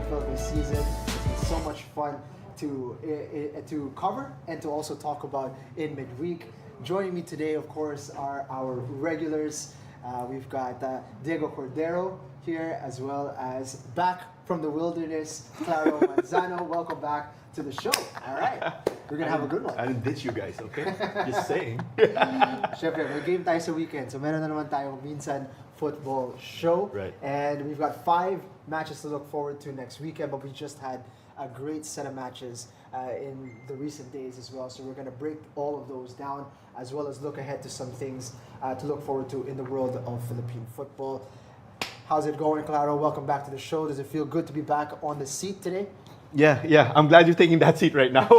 PFL this season. It's been so much fun to cover and to also talk about in midweek. Joining me today, of course, are our regulars. We've got Diego Cordero here, as well as back from the wilderness, Claro Manzano. Welcome back to the show. All right, we're gonna have a good one. I didn't ditch you guys, okay? Just saying. Siyempre, may game tayo sa weekend. So meron na naman tayong minsan football show. Right. And we've got 5 matches to look forward to next weekend, but we just had a great set of matches in the recent days as well. So we're going to break all of those down, as well as look ahead to some things to look forward to in the world of Philippine football. How's it going, Claro? Welcome back to the show. Does it feel good to be back on the seat today? Yeah. I'm glad you're taking that seat right now.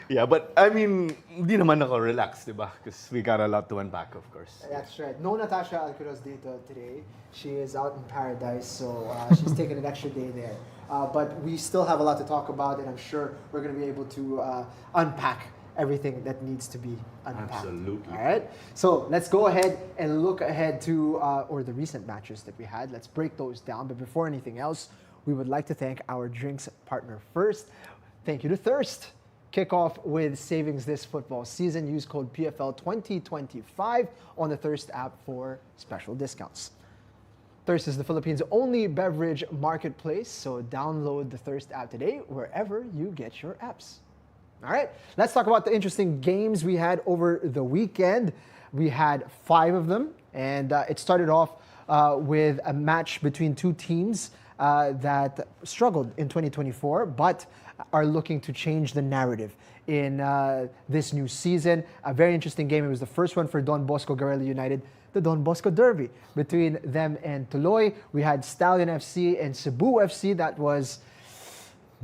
Yeah, but I mean, hindi naman ako relaxed, diba? Because we got a lot to unpack, of course. That's right. No Natasha Alcaraz dito today. She is out in paradise, so she's taking an extra day there. But we still have a lot to talk about, and I'm sure we're going to be able to unpack everything that needs to be unpacked. Absolutely. All right. So let's go ahead and look ahead to or the recent matches that we had. Let's break those down. But before anything else, we would like to thank our drinks partner first. Thank you to Thirst. Kick off with savings this football season. Use code PFL 2025 on the Thirst app for special discounts. Thirst is the Philippines' only beverage marketplace, so download the Thirst app today wherever you get your apps. All right, let's talk about the interesting games we had over the weekend. We had 5 of them, and it started off with a match between 2 teams that struggled in 2024, but are looking to change the narrative in this new season. A very interesting game. It was the first one for Don Bosco GARELLI United, the Don Bosco Derby between them and Tuloy. We had Stallion FC and Cebu FC. That was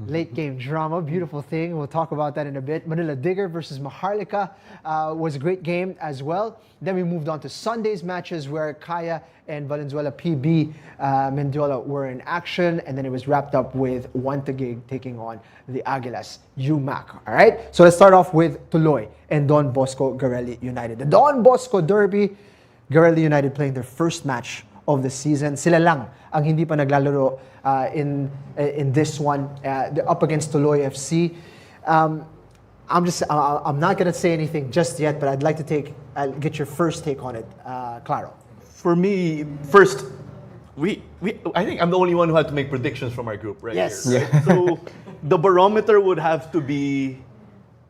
late game drama, beautiful thing. We'll talk about that in a bit. Manila Digger versus Maharlika was a great game as well. Then we moved on to Sunday's matches where Kaya and Valenzuela PB Mendiola were in action, and then it was wrapped up with Wantagig taking on the Aguilas UMAC. All right, so let's start off with Tuloy and Don Bosco GARELLI United. The Don Bosco Derby, GARELLI United playing their first match of the season. Sila lang ang hindi pa naglalaro in this one. They're up against Tuloy FC. I'm not gonna say anything just yet, but I'd like to get your first take on it, Claro. For me, first, I think I'm the only one who had to make predictions from our group, right? Yes. Here, right? So the barometer would have to be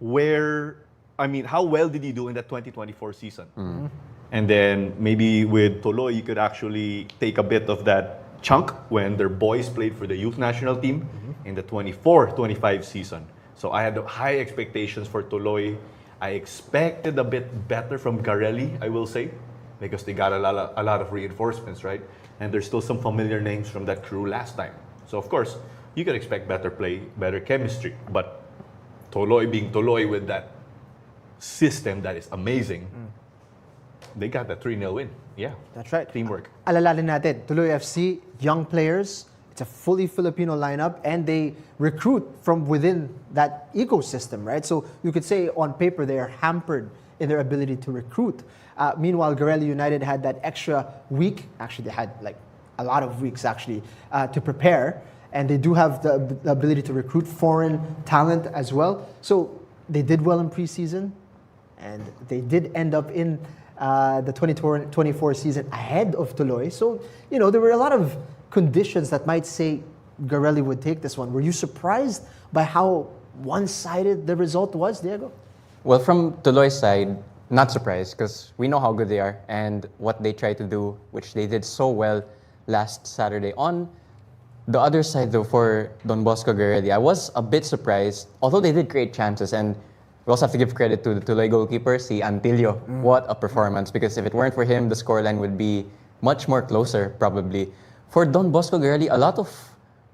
how well did he do in that 2024 season? Mm-hmm. And then maybe with Tuloy, you could actually take a bit of that chunk when their boys played for the youth national team in the 24-25 season. So I had high expectations for Tuloy. I expected a bit better from GARELLI, I will say, because they got a lot of reinforcements, right? And there's still some familiar names from that crew last time. So of course, you could expect better play, better chemistry. But Tuloy being Tuloy with that system that is amazing, they got that 3-0 win. Yeah. That's right. Teamwork. Alalahanin natin, Tuloy FC, young players. It's a fully Filipino lineup, and they recruit from within that ecosystem, right? So you could say on paper they are hampered in their ability to recruit. Meanwhile, GARELLI United had that extra week. Actually, they had like a lot of weeks actually to prepare, and they do have the ability to recruit foreign talent as well. So they did well in preseason, and they did end up in the 2024 season ahead of Tuloy. So, there were a lot of conditions that might say GARELLI would take this one. Were you surprised by how one-sided the result was, Diego? Well, from Tuloy's side, not surprised, because we know how good they are and what they try to do, which they did so well last Saturday. On the other side, though, for Don Bosco GARELLI, I was a bit surprised, although they did create chances, and we also have to give credit to the Tuloy goalkeeper, si Antilio. What a performance, because if it weren't for him, the scoreline would be much more closer, probably. For Don Bosco GARELLI, a lot of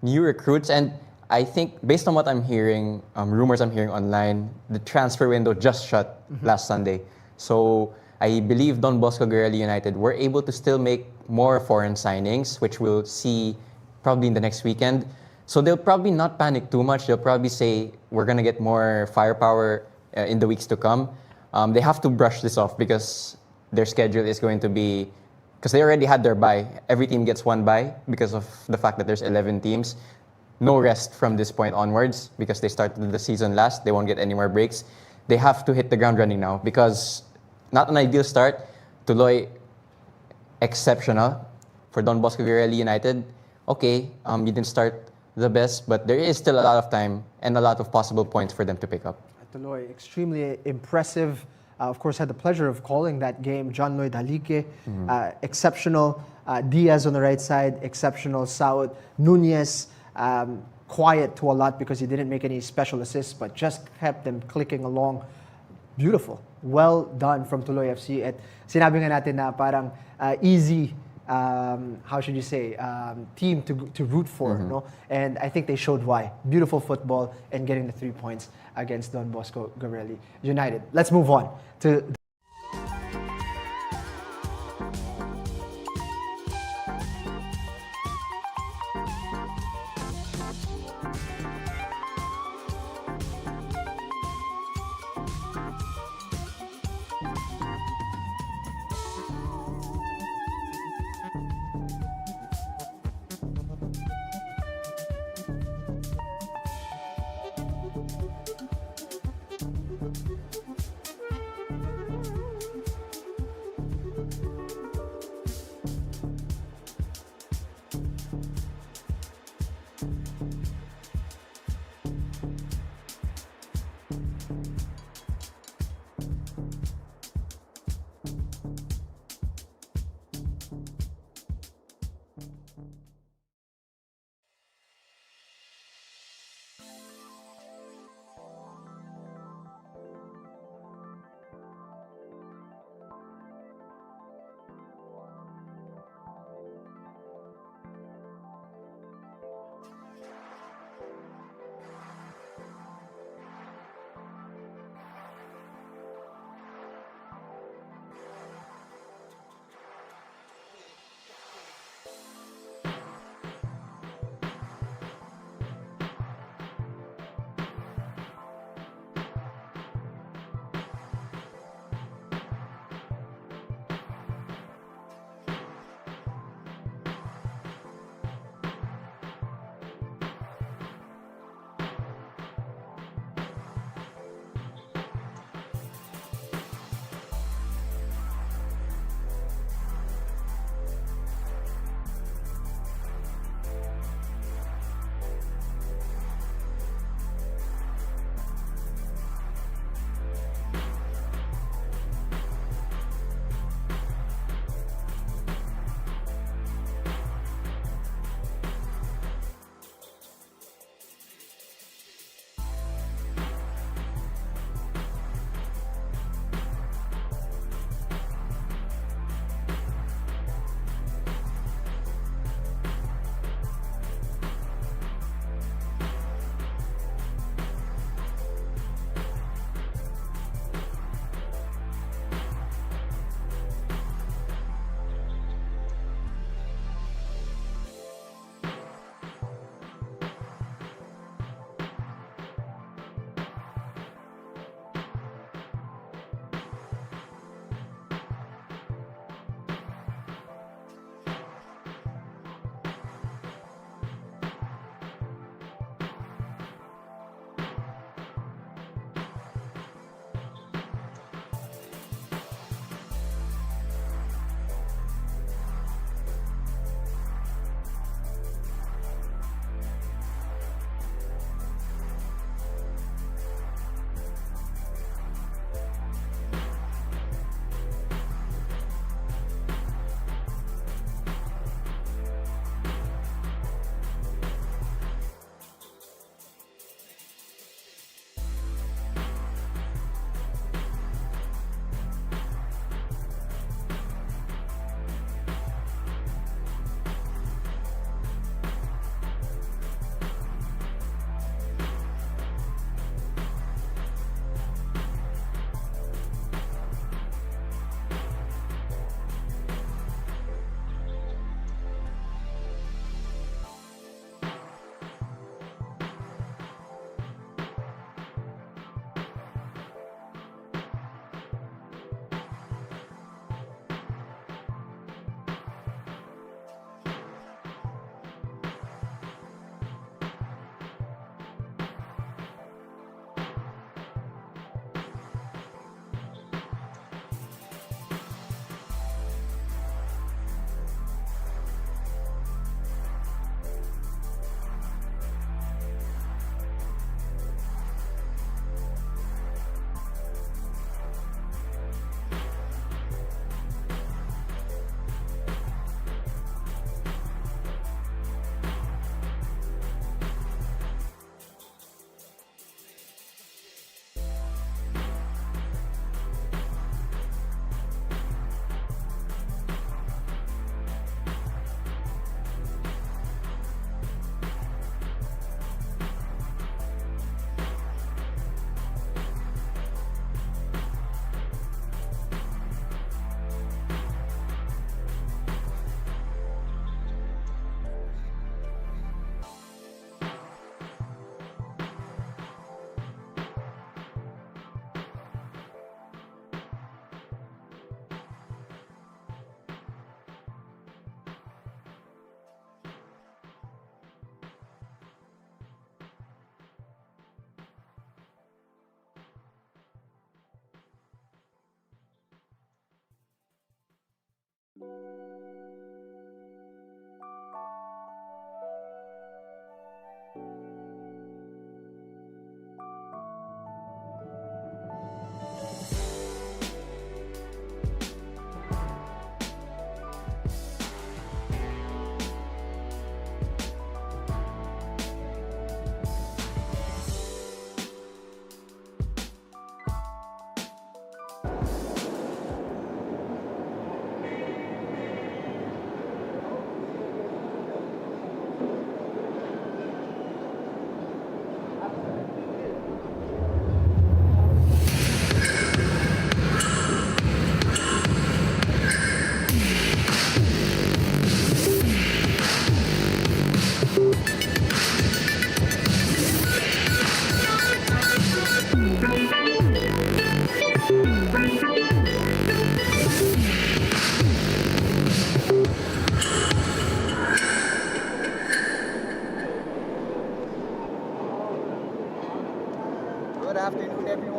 new recruits, and I think based on what I'm hearing, rumors I'm hearing online, the transfer window just shut last Sunday. So I believe Don Bosco GARELLI United were able to still make more foreign signings, which we'll see probably in the next weekend. So they'll probably not panic too much. They'll probably say, we're going to get more firepower in the weeks to come. They have to brush this off because their schedule is going to be because they already had their bye. Every team gets one bye because of the fact that there's 11 teams. No rest from this point onwards because they started the season last. They won't get any more breaks. They have to hit the ground running now because not an ideal start. Tuloy, exceptional. For Don Bosco Garelli United, okay, you didn't start the best, but there is still a lot of time and a lot of possible points for them to pick up. Tuloy, extremely impressive. Of course, had the pleasure of calling that game. John Lloyd Halike, exceptional. Diaz on the right side, exceptional. Saud Nunez, quiet to a lot because he didn't make any special assists, but just kept them clicking along. Beautiful. Well done from Tuloy FC. At sinabi nga natin na parang easy, how should you say, team to root for, no? And I think they showed why. Beautiful football and getting the 3 points against Don Bosco Garelli United. Let's move on to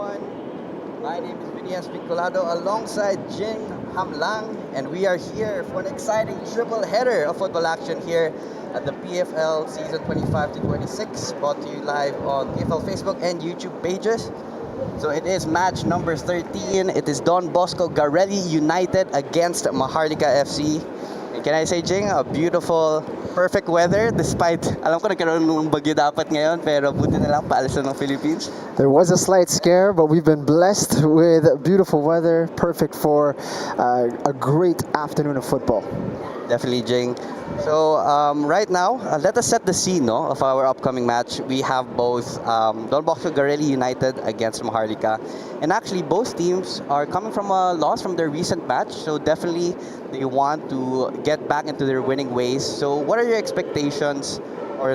everyone. My name is Vinias Vinculado alongside Jing Hamlang, and we are here for an exciting triple header of football action here at the PFL season 25 to 26, brought to you live on PFL Facebook and YouTube pages. So it is match number 13. It is Don Bosco Garelli United against Maharlika FC. And can I say, Jing, a beautiful, perfect weather despite, alam ko nagkaroon ng bagyo dapat ngayon, pero buti na lang paalis na ng Philippines. There was a slight scare, but we've been blessed with beautiful weather, perfect for a great afternoon of football. Definitely, Jing. So right now, let us set the scene of our upcoming match. We have both Don Bosco Garelli United against Maharlika. And actually, both teams are coming from a loss from their recent match. So definitely, they want to get back into their winning ways. So what are your expectations or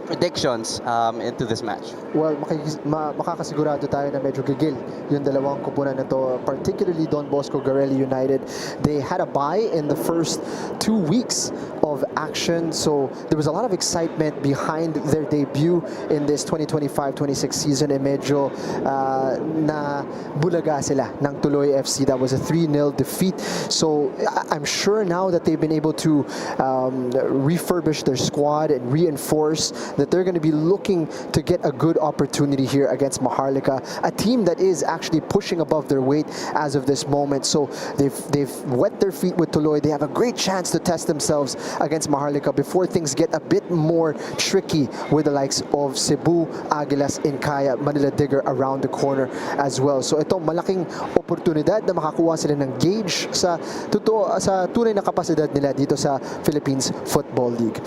predictions into this match? Well, makakasigurado tayo na medyo gigil yung dalawang kupunan na to, particularly Don Bosco Garelli United. They had a bye in the first 2 weeks of action, so there was a lot of excitement behind their debut in this 2025-26 season, and medyo na bulaga sila ng Tuloy FC. That was a 3-0 defeat. So I'm sure now that they've been able to refurbish their squad and reinforce that they're going to be looking to get a good opportunity here against Maharlika, a team that is actually pushing above their weight as of this moment. So they've wet their feet with Tuloy. They have a great chance to test themselves against Maharlika before things get a bit more tricky with the likes of Cebu, Aguilas, Incaya, Manila Digger around the corner as well. So ito, malaking oportunidad na makakuha sila ng gauge sa tunay na kapasidad nila dito sa Philippines Football League.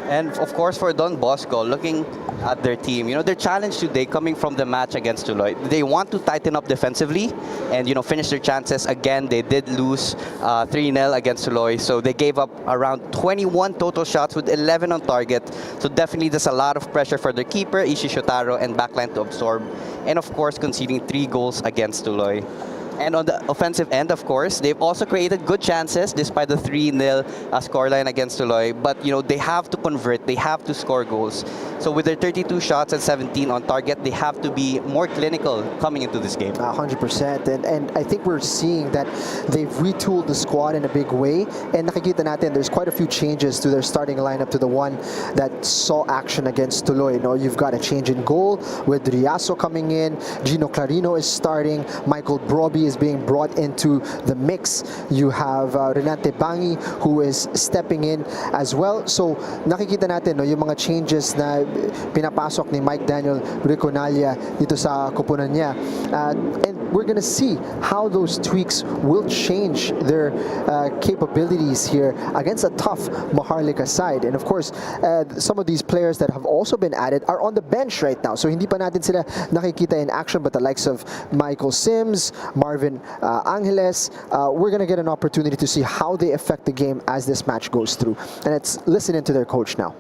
And of course, for Don Bosco, looking at their team, their challenge today coming from the match against Tuloy, they want to tighten up defensively and, finish their chances. Again, they did lose 3-0 against Tuloy, so they gave up around 21 total shots with 11 on target. So definitely there's a lot of pressure for their keeper, Ishi Shotaro, and backline to absorb. And of course, conceding 3 goals against Tuloy. And on the offensive end, of course, they've also created good chances despite the 3-0 scoreline against Tuloy. But, they have to convert. They have to score goals. So with their 32 shots and 17 on target, they have to be more clinical coming into this game. 100%. And I think we're seeing that they've retooled the squad in a big way. And nakikita natin, there's quite a few changes to their starting lineup to the one that saw action against Tuloy. You've got a change in goal with Riaso coming in. Gino Clarino is starting. Michael Broby is being brought into the mix. You have Renante Bangi who is stepping in as well. So nakikita natin yung mga changes na pinapasok ni Mike Daniel Riconalia dito sa koponan niya. And we're gonna see how those tweaks will change their capabilities here against a tough Maharlika side. And of course, some of these players that have also been added are on the bench right now. So hindi pa natin sila nakikita in action, but the likes of Michael Sims, Marvin Angeles, we're gonna get an opportunity to see how they affect the game as this match goes through. And let's listen into their coach now.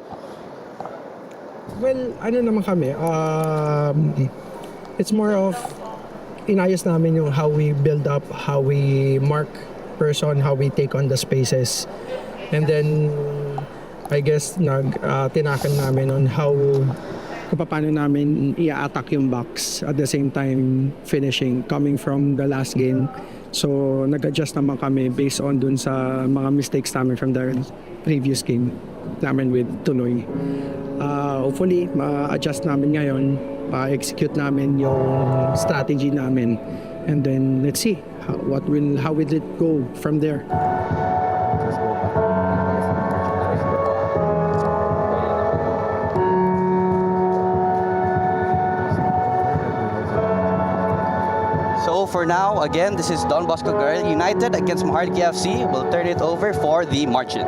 Well, naman kami, it's more of inayos namin yung how we build up, how we mark person, how we take on the spaces. And then, I guess, tinakan namin on kung paano namin i-attack yung box at the same time finishing, coming from the last game. So, nag-adjust naman kami based on dun sa mga mistakes namin from the previous game namin with Tuloy. Hopefully, ma-adjust namin ngayon, ma-execute namin yung strategy namin, and then let's see how will it go from there. So for now, again, this is Don Bosco Garelli United against Maharlika FC. We'll turn it over for the march-in.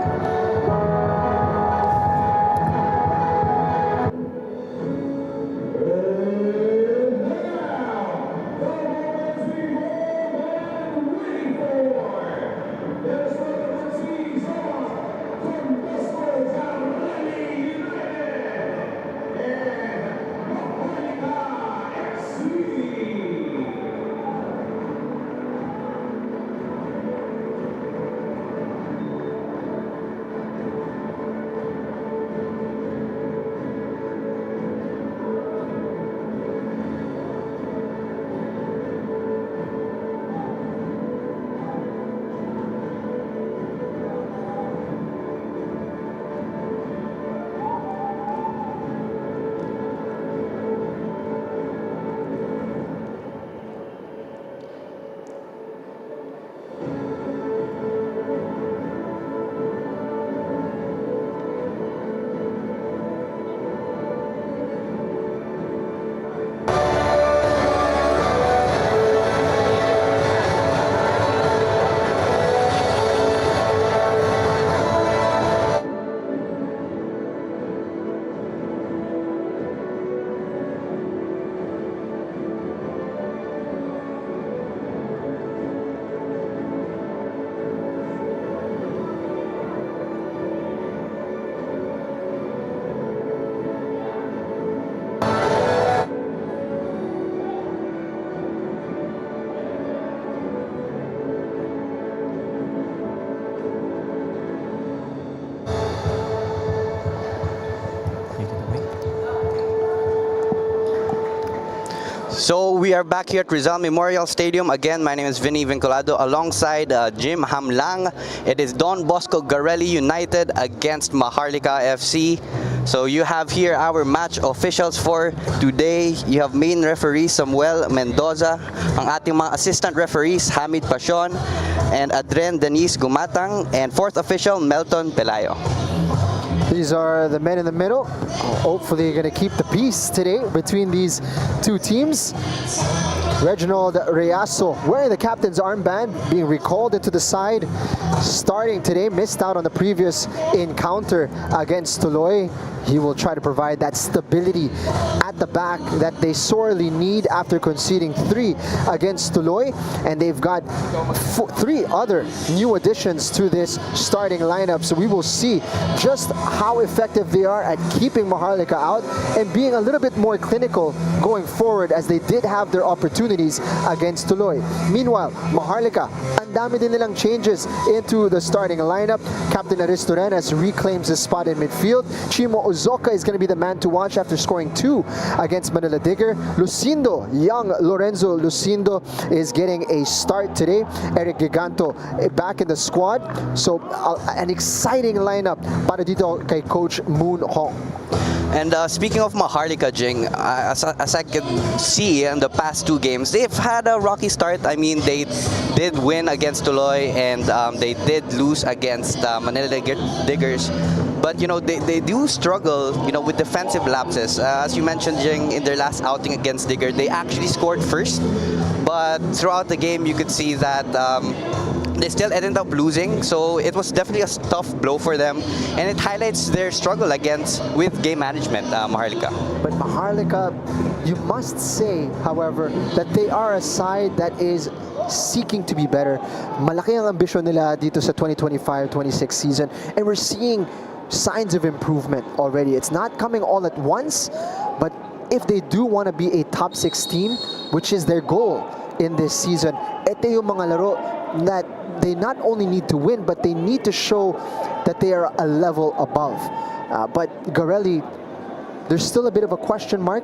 So we are back here at Rizal Memorial Stadium. Again, my name is Vinny Vinculado alongside Jim Hamlang. It is Don Bosco Garelli United against Maharlika FC. So you have here our match officials for today. You have main referee Samuel Mendoza, ang ating mga assistant referees Hamid Pasion and Adren Denise Gumatang, and fourth official Melton Pelayo. These are the men in the middle. Hopefully going to keep the peace today between these two teams. Reginald Reyaso wearing the captain's armband, being recalled into the side, starting today. Missed out on the previous encounter against Tuloy. He will try to provide that stability at the back that they sorely need after conceding 3 against Tuloy. And they've got 3 other new additions to this starting lineup. So we will see just how effective they are at keeping Maharlika out and being a little bit more clinical going forward, as they did have their opportunities against Tuloy. Meanwhile, Maharlika, ang dami din nilang changes into the starting lineup. Captain Aristorenas reclaims his spot in midfield. Chimo Uzoka is going to be the man to watch after scoring 2 against Manila Digger. Lucindo, young Lorenzo Lucindo, is getting a start today. Eric Giganto back in the squad. So an exciting lineup para dito kay Coach Moon Hong. And speaking of Maharlika, Jing, as I could see in the past 2 games, they've had a rocky start. I mean, they did win against Tuloy and they did lose against Manila Diggers. But, you know, they do struggle, you know, with defensive lapses. As you mentioned, Jing, in their last outing against Digger, they actually scored first. But throughout the game, you could see that they still ended up losing, so it was definitely a tough blow for them, and it highlights their struggle with game management, Maharlika. But Maharlika, you must say, however, that they are a side that is seeking to be better. Malaki ang ambisyon nila dito sa 2025-26 season, and we're seeing signs of improvement already. It's not coming all at once, but if they do want to be a top 6 team, which is their goal in this season, ito yung mga laro that they not only need to win, but they need to show that they are a level above. But Garelli, there's still a bit of a question mark.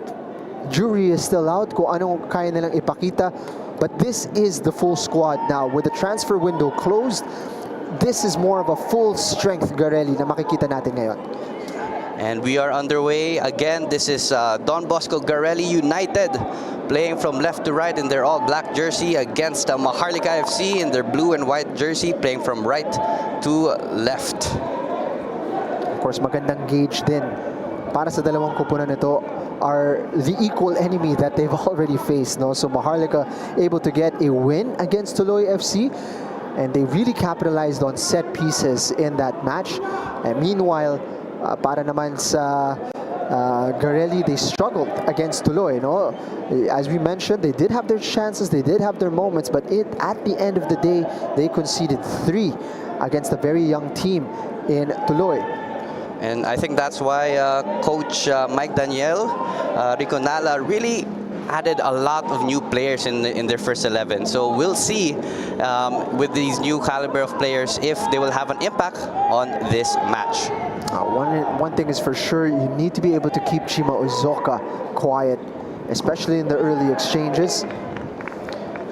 Jury is still out kung anong kaya nilang ipakita. But this is the full squad now. With the transfer window closed, this is more of a full strength Garelli na makikita natin ngayon. And we are underway. Again, this is Don Bosco Garelli United playing from left to right in their all-black jersey against Maharlika FC in their blue and white jersey, playing from right to left. Of course, magandang gauge din para sa dalawang koponan nito are the equal enemy that they've already faced. No? So Maharlika able to get a win against Tuloy FC, and they really capitalized on set pieces in that match. And meanwhile, para naman sa Garelli, they struggled against Tuloy. No? As we mentioned, they did have their chances, they did have their moments, but at the end of the day, they conceded 3 against a very young team in Tuloy. And I think that's why Coach Mike Daniel Riconala really added a lot of new players in their first 11. So we'll see with these new caliber of players if they will have an impact on this match. One thing is for sure, you need to be able to keep Chima Uzoka quiet, especially in the early exchanges.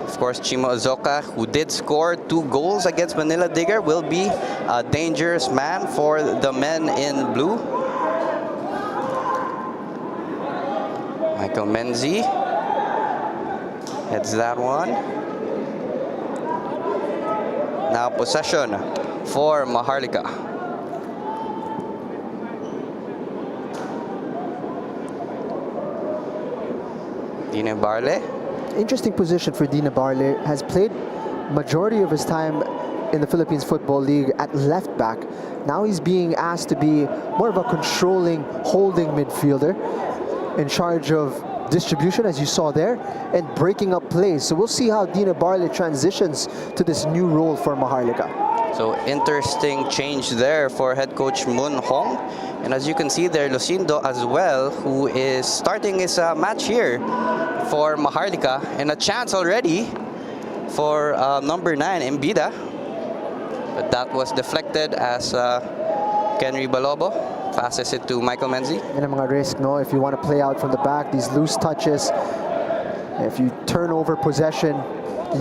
Of course, Chima Uzoka, who did score 2 goals against Manila Digger, will be a dangerous man for the men in blue. Michael Menzi heads that one. Now possession for Maharlika. Dina Barle. Interesting position for Dina Barle. Has played majority of his time in the Philippines Football League at left back. Now he's being asked to be more of a controlling, holding midfielder in charge of distribution, as you saw there, and breaking up plays. So we'll see how Dina Barle transitions to this new role for Maharlika. So interesting change there for head coach Moon Hong. And as you can see there, Lucindo as well, who is starting his match here for Maharlika, and a chance already for number 9, Mbida. But that was deflected as Kenry Balobo passes it to Michael Menzi. And a mga risk, no? If you want to play out from the back, these loose touches, If you turn over possession,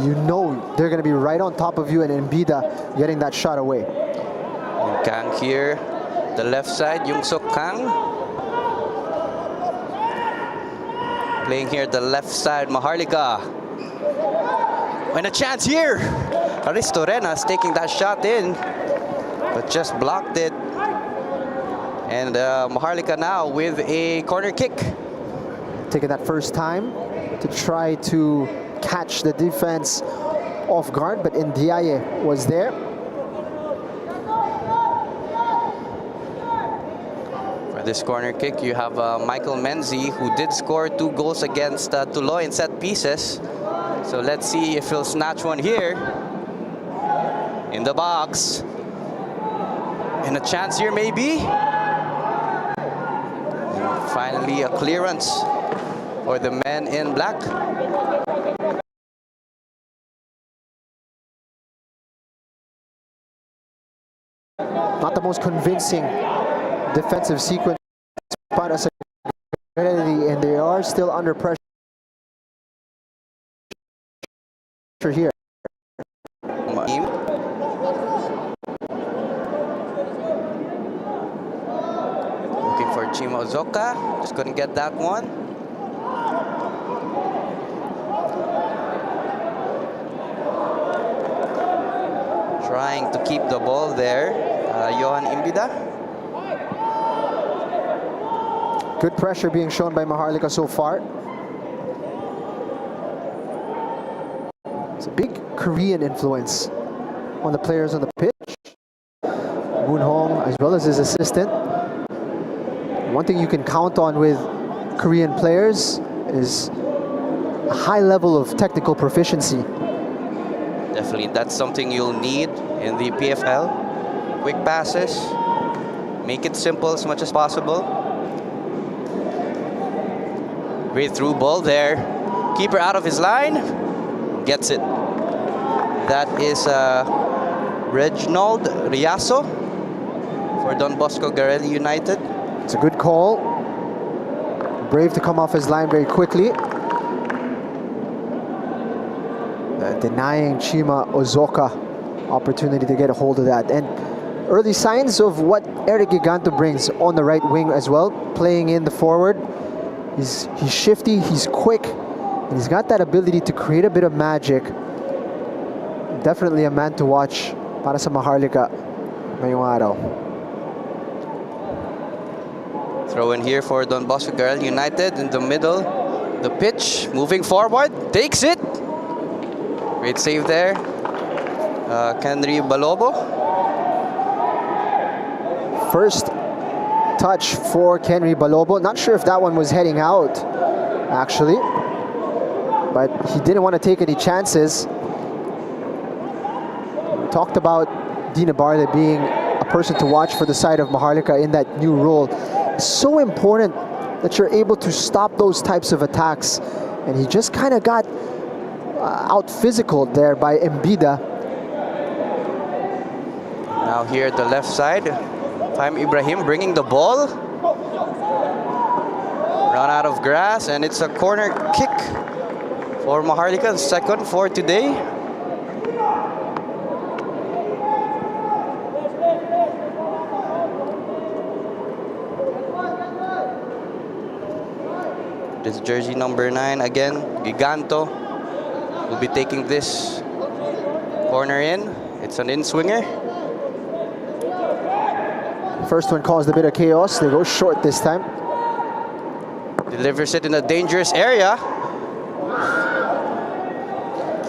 you know they're going to be right on top of you, and Mbida getting that shot away. Kang here, the left side, Yung-Suk Kang. Playing here the left side, Maharlika. And a chance here. Aristo Renas taking that shot in, but just blocked it. And Maharlika now with a corner kick. Taking that first time to try to catch the defense off guard, but Ndiaye was there. For this corner kick, you have Michael Menzi, who did score 2 goals against Tuloy in set pieces. So let's see if he'll snatch one here. In the box. And a chance here maybe. And finally a clearance for the men in black. Not the most convincing defensive sequence para sa Garelli, and they are still under pressure here. Looking for Chima Ozoka, just couldn't get that one. Trying to keep the ball there, Johan Mbida. Good pressure being shown by Maharlika so far. It's a big Korean influence on the players on the pitch. Moon Hong, as well as his assistant. One thing you can count on with Korean players is a high level of technical proficiency. Definitely, that's something you'll need in the PFL. Quick passes, make it simple as much as possible. Great through ball there. Keeper out of his line, gets it. That is Reginald Riaso for Don Bosco Garelli United. It's a good call. Brave to come off his line very quickly. Denying Chima Ozoka opportunity to get a hold of that. And early signs of what Eric Giganto brings on the right wing as well, playing in the forward. He's shifty, he's quick, and he's got that ability to create a bit of magic. Definitely a man to watch para sa Maharlika ngayong araw. Throw in here for Don Bosco Garelli United in the middle. The pitch, moving forward, takes it. Great save there. Kenry Balobo. First touch for Kenry Balobo. Not sure if that one was heading out, actually. But he didn't want to take any chances. We talked about Dina Barle being a person to watch for the side of Maharlika in that new role. It's so important that you're able to stop those types of attacks. And he just kind of got out physical there by Mbida. Now here at the left side, Fahim Ibrahim bringing the ball. Run out of grass, and it's a corner kick for Maharlika, second for today. This jersey number 9 again, Giganto will be taking this corner in. It's an in-swinger. First one caused a bit of chaos. They go short this time. Delivers it in a dangerous area.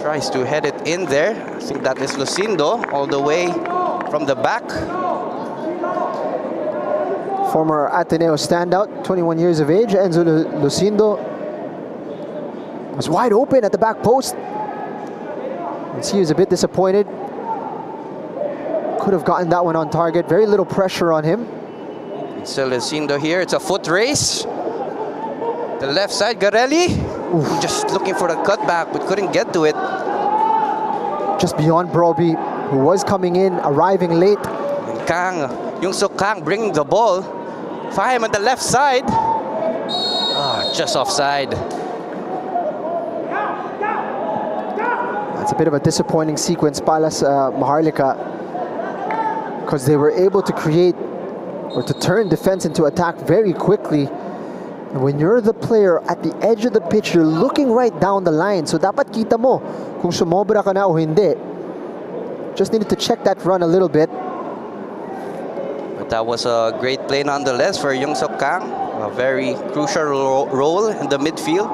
Tries to head it in there. I think that is Lucindo all the way from the back. Former Ateneo standout, 21 years of age, Enzo Lucindo was wide open at the back post. He was a bit disappointed. Could have gotten that one on target. Very little pressure on him. Still Lucindo here. It's a foot race. The left side, Garelli. Oof. Just looking for the cutback, but couldn't get to it. Just beyond Broby, who was coming in, arriving late. And Kang, Yung-Suk Kang bringing the ball. Fahim on the left side. Just offside. It's a bit of a disappointing sequence para sa Maharlika because they were able to create or to turn defense into attack very quickly. And when you're the player at the edge of the pitch, you're looking right down the line. So dapat kita mo kung sumobra ka na o hindi. Just needed to check that run a little bit. But that was a great play nonetheless for Young Sok Kang. A very crucial role in the midfield.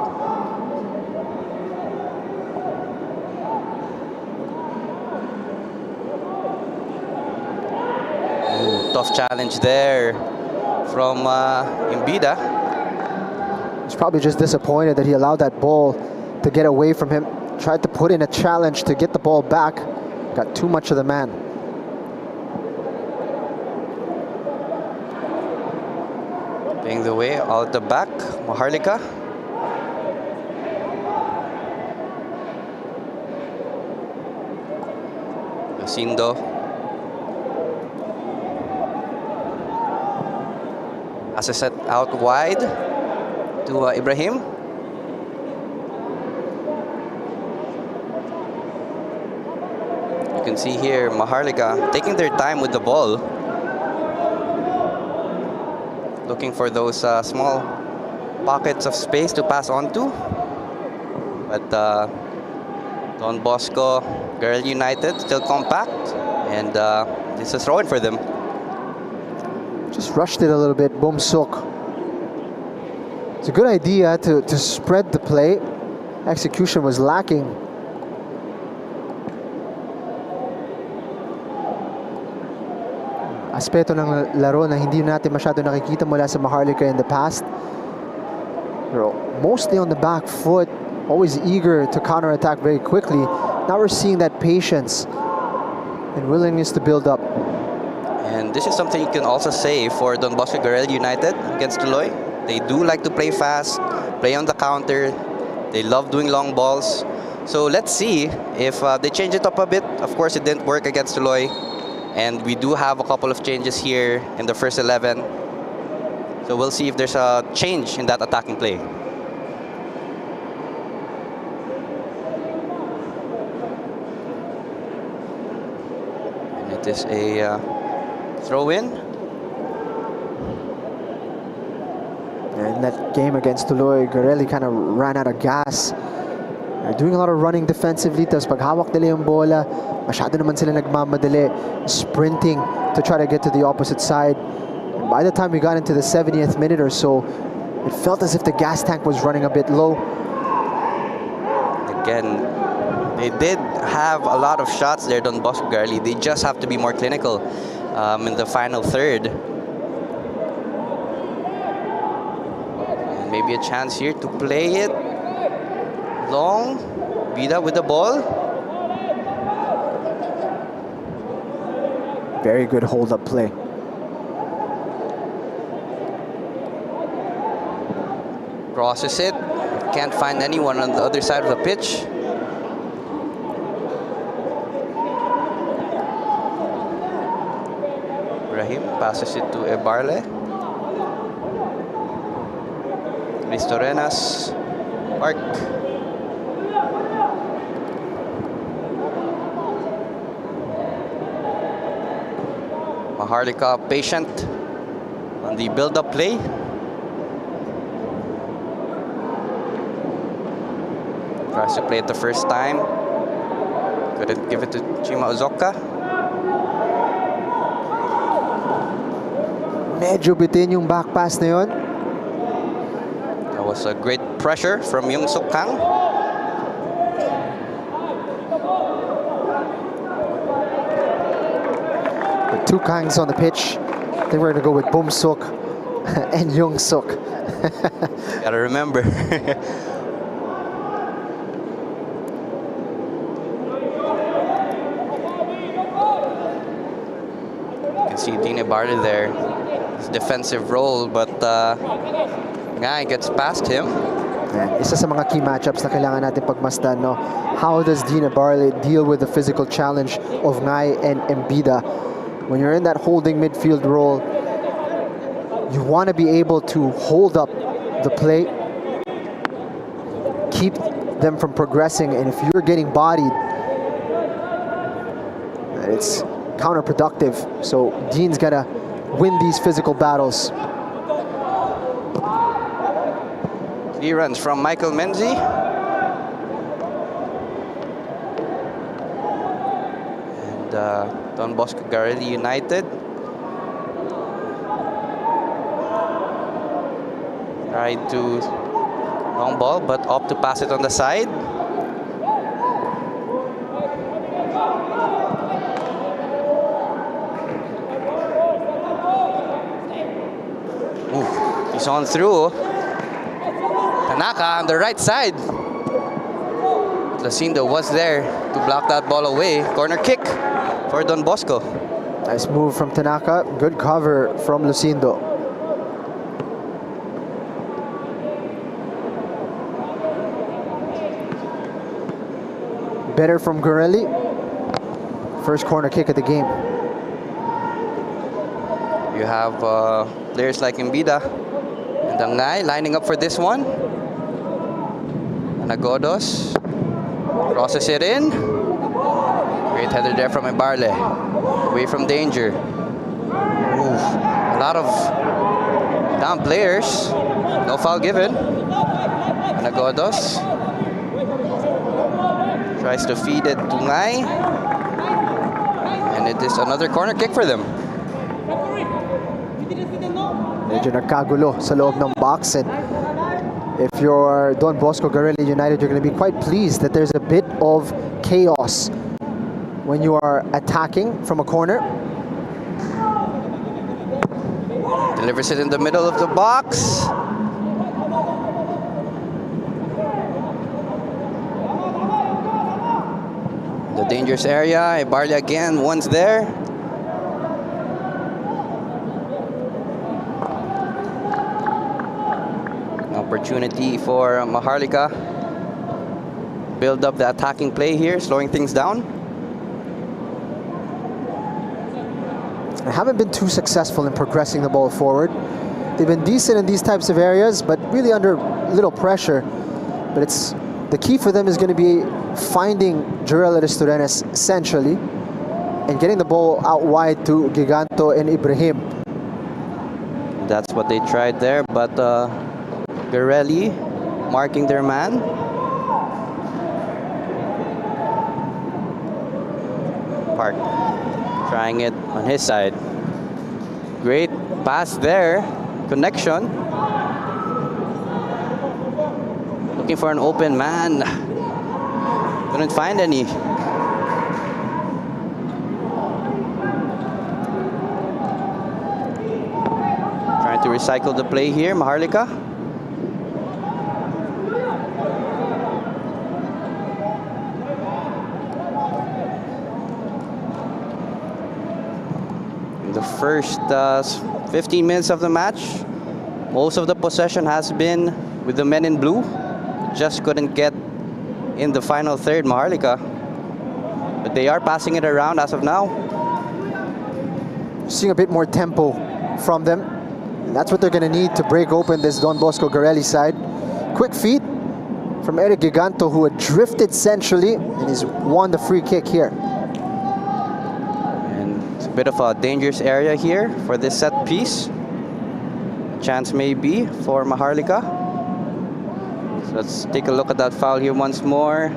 Ooh, tough challenge there from Imbida. He's probably just disappointed that he allowed that ball to get away from him. Tried to put in a challenge to get the ball back. Got too much of the man. Playing the way out the back, Maharlika. Lucindo. As a set out wide to Ibrahim. You can see here Maharlika taking their time with the ball. Looking for those small pockets of space to pass on to. But Don Bosco, Garelli United still compact. And this is throwing for them. Just rushed it a little bit, BOSCO. It's a good idea to spread the play. Execution was lacking. Aspeto ng laro na hindi natin masyado nakikita mula sa Maharlika in the past. They're mostly on the back foot, always eager to counterattack very quickly. Now we're seeing that patience and willingness to build up. And this is something you can also say for Don Bosco Garelli United against Tuloy. They do like to play fast, play on the counter. They love doing long balls. So let's see if they change it up a bit. Of course, it didn't work against Tuloy. And we do have a couple of changes here in the first 11. So we'll see if there's a change in that attacking play. And it is a throw-in. In that game against Tuloy, Garelli kind of ran out of gas. They're doing a lot of running defensively. Tapos pag hawak nila yung bola, masyado naman sila nagmamadali, sprinting to try to get to the opposite side. And by the time we got into the 70th minute or so, it felt as if the gas tank was running a bit low. Again, they did have a lot of shots there, Don Bosco Garelli. They just have to be more clinical in the final third. And maybe a chance here to play it long. Vida with the ball. Very good hold-up play. Crosses it. Can't find anyone on the other side of the pitch. Ibrahim passes it to Ebarle. Ristorenas. Park. Maharlika patient on the build-up play. Tries to play it the first time. Couldn't give it to Chima Ozoka. Medyo bitin yung back pass na yun. That was a great pressure from Young Sok Kang. With two Kangs on the pitch, I think we're going to go with BOSCO and Young Sok. Gotta remember. See Dine Barley there. His defensive role, but Ngai gets past him. And isa sa mga key matchups na kailangan natin pagmasdan, no? How does Dine Barley deal with the physical challenge of Ngai and Mbida? When you're in that holding midfield role, you want to be able to hold up the play, keep them from progressing, and if you're getting bodied, it's counterproductive. So Dean's got to win these physical battles. Clearance from Michael Menzi. And Don Bosco Garelli United. Tried to long ball, but opt to pass it on the side. Ooh, he's on through. Tanaka on the right side. Lucindo was there to block that ball away. Corner kick for Don Bosco. Nice move from Tanaka. Good cover from Lucindo. Better from Garelli. First corner kick of the game. You have players like Mbida and Dangnay lining up for this one. Anagodos crosses it in. Great header there from Ibarle. Away from danger. Ooh, a lot of down players. No foul given. Anagodos tries to feed it to Ngai. And it is another corner kick for them. Medyo nagkagulo sa loob ng box, and if you're Don Bosco Garelli United, you're going to be quite pleased that there's a bit of chaos when you are attacking from a corner. Delivers it in the middle of the box. The dangerous area. Ibarle again, once there. Opportunity for Maharlika. Build up the attacking play here, slowing things down. They haven't been too successful in progressing the ball forward. They've been decent in these types of areas, but really under little pressure. But it's the key for them is going to be finding Jarell Aristorenes centrally and getting the ball out wide to Giganto and Ibrahim. That's what they tried there, but Garelli marking their man. Park trying it on his side. Great pass there. Connection. Looking for an open man. Couldn't find any. Trying to recycle the play here, Maharlika. The first 15 minutes of the match, most of the possession has been with the men in blue. Just couldn't get in the final third, Maharlika. But they are passing it around as of now. Seeing a bit more tempo from them. And that's what they're going to need to break open this Don Bosco Garelli side. Quick feed from Eric Giganto, who had drifted centrally, and he's won the free kick here. Bit of a dangerous area here for this set piece. Chance may be for Maharlika. So let's take a look at that foul here once more.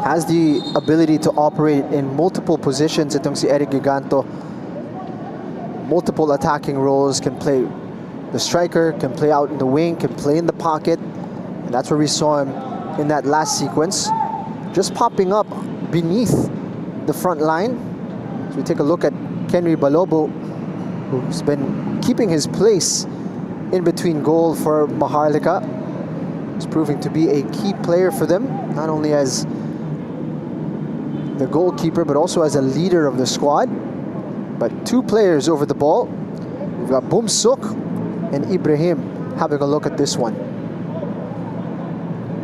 Has the ability to operate in multiple positions itong si Eric Giganto. Multiple attacking roles, can play the striker, can play out in the wing, can play in the pocket. And that's where we saw him in that last sequence. Just popping up beneath the front line. So we take a look at Kenry Balobo, who's been keeping his place in between goal for Maharlika. He's proving to be a key player for them, not only as the goalkeeper, but also as a leader of the squad. But two players over the ball. We've got Bumsuk and Ibrahim having a look at this one.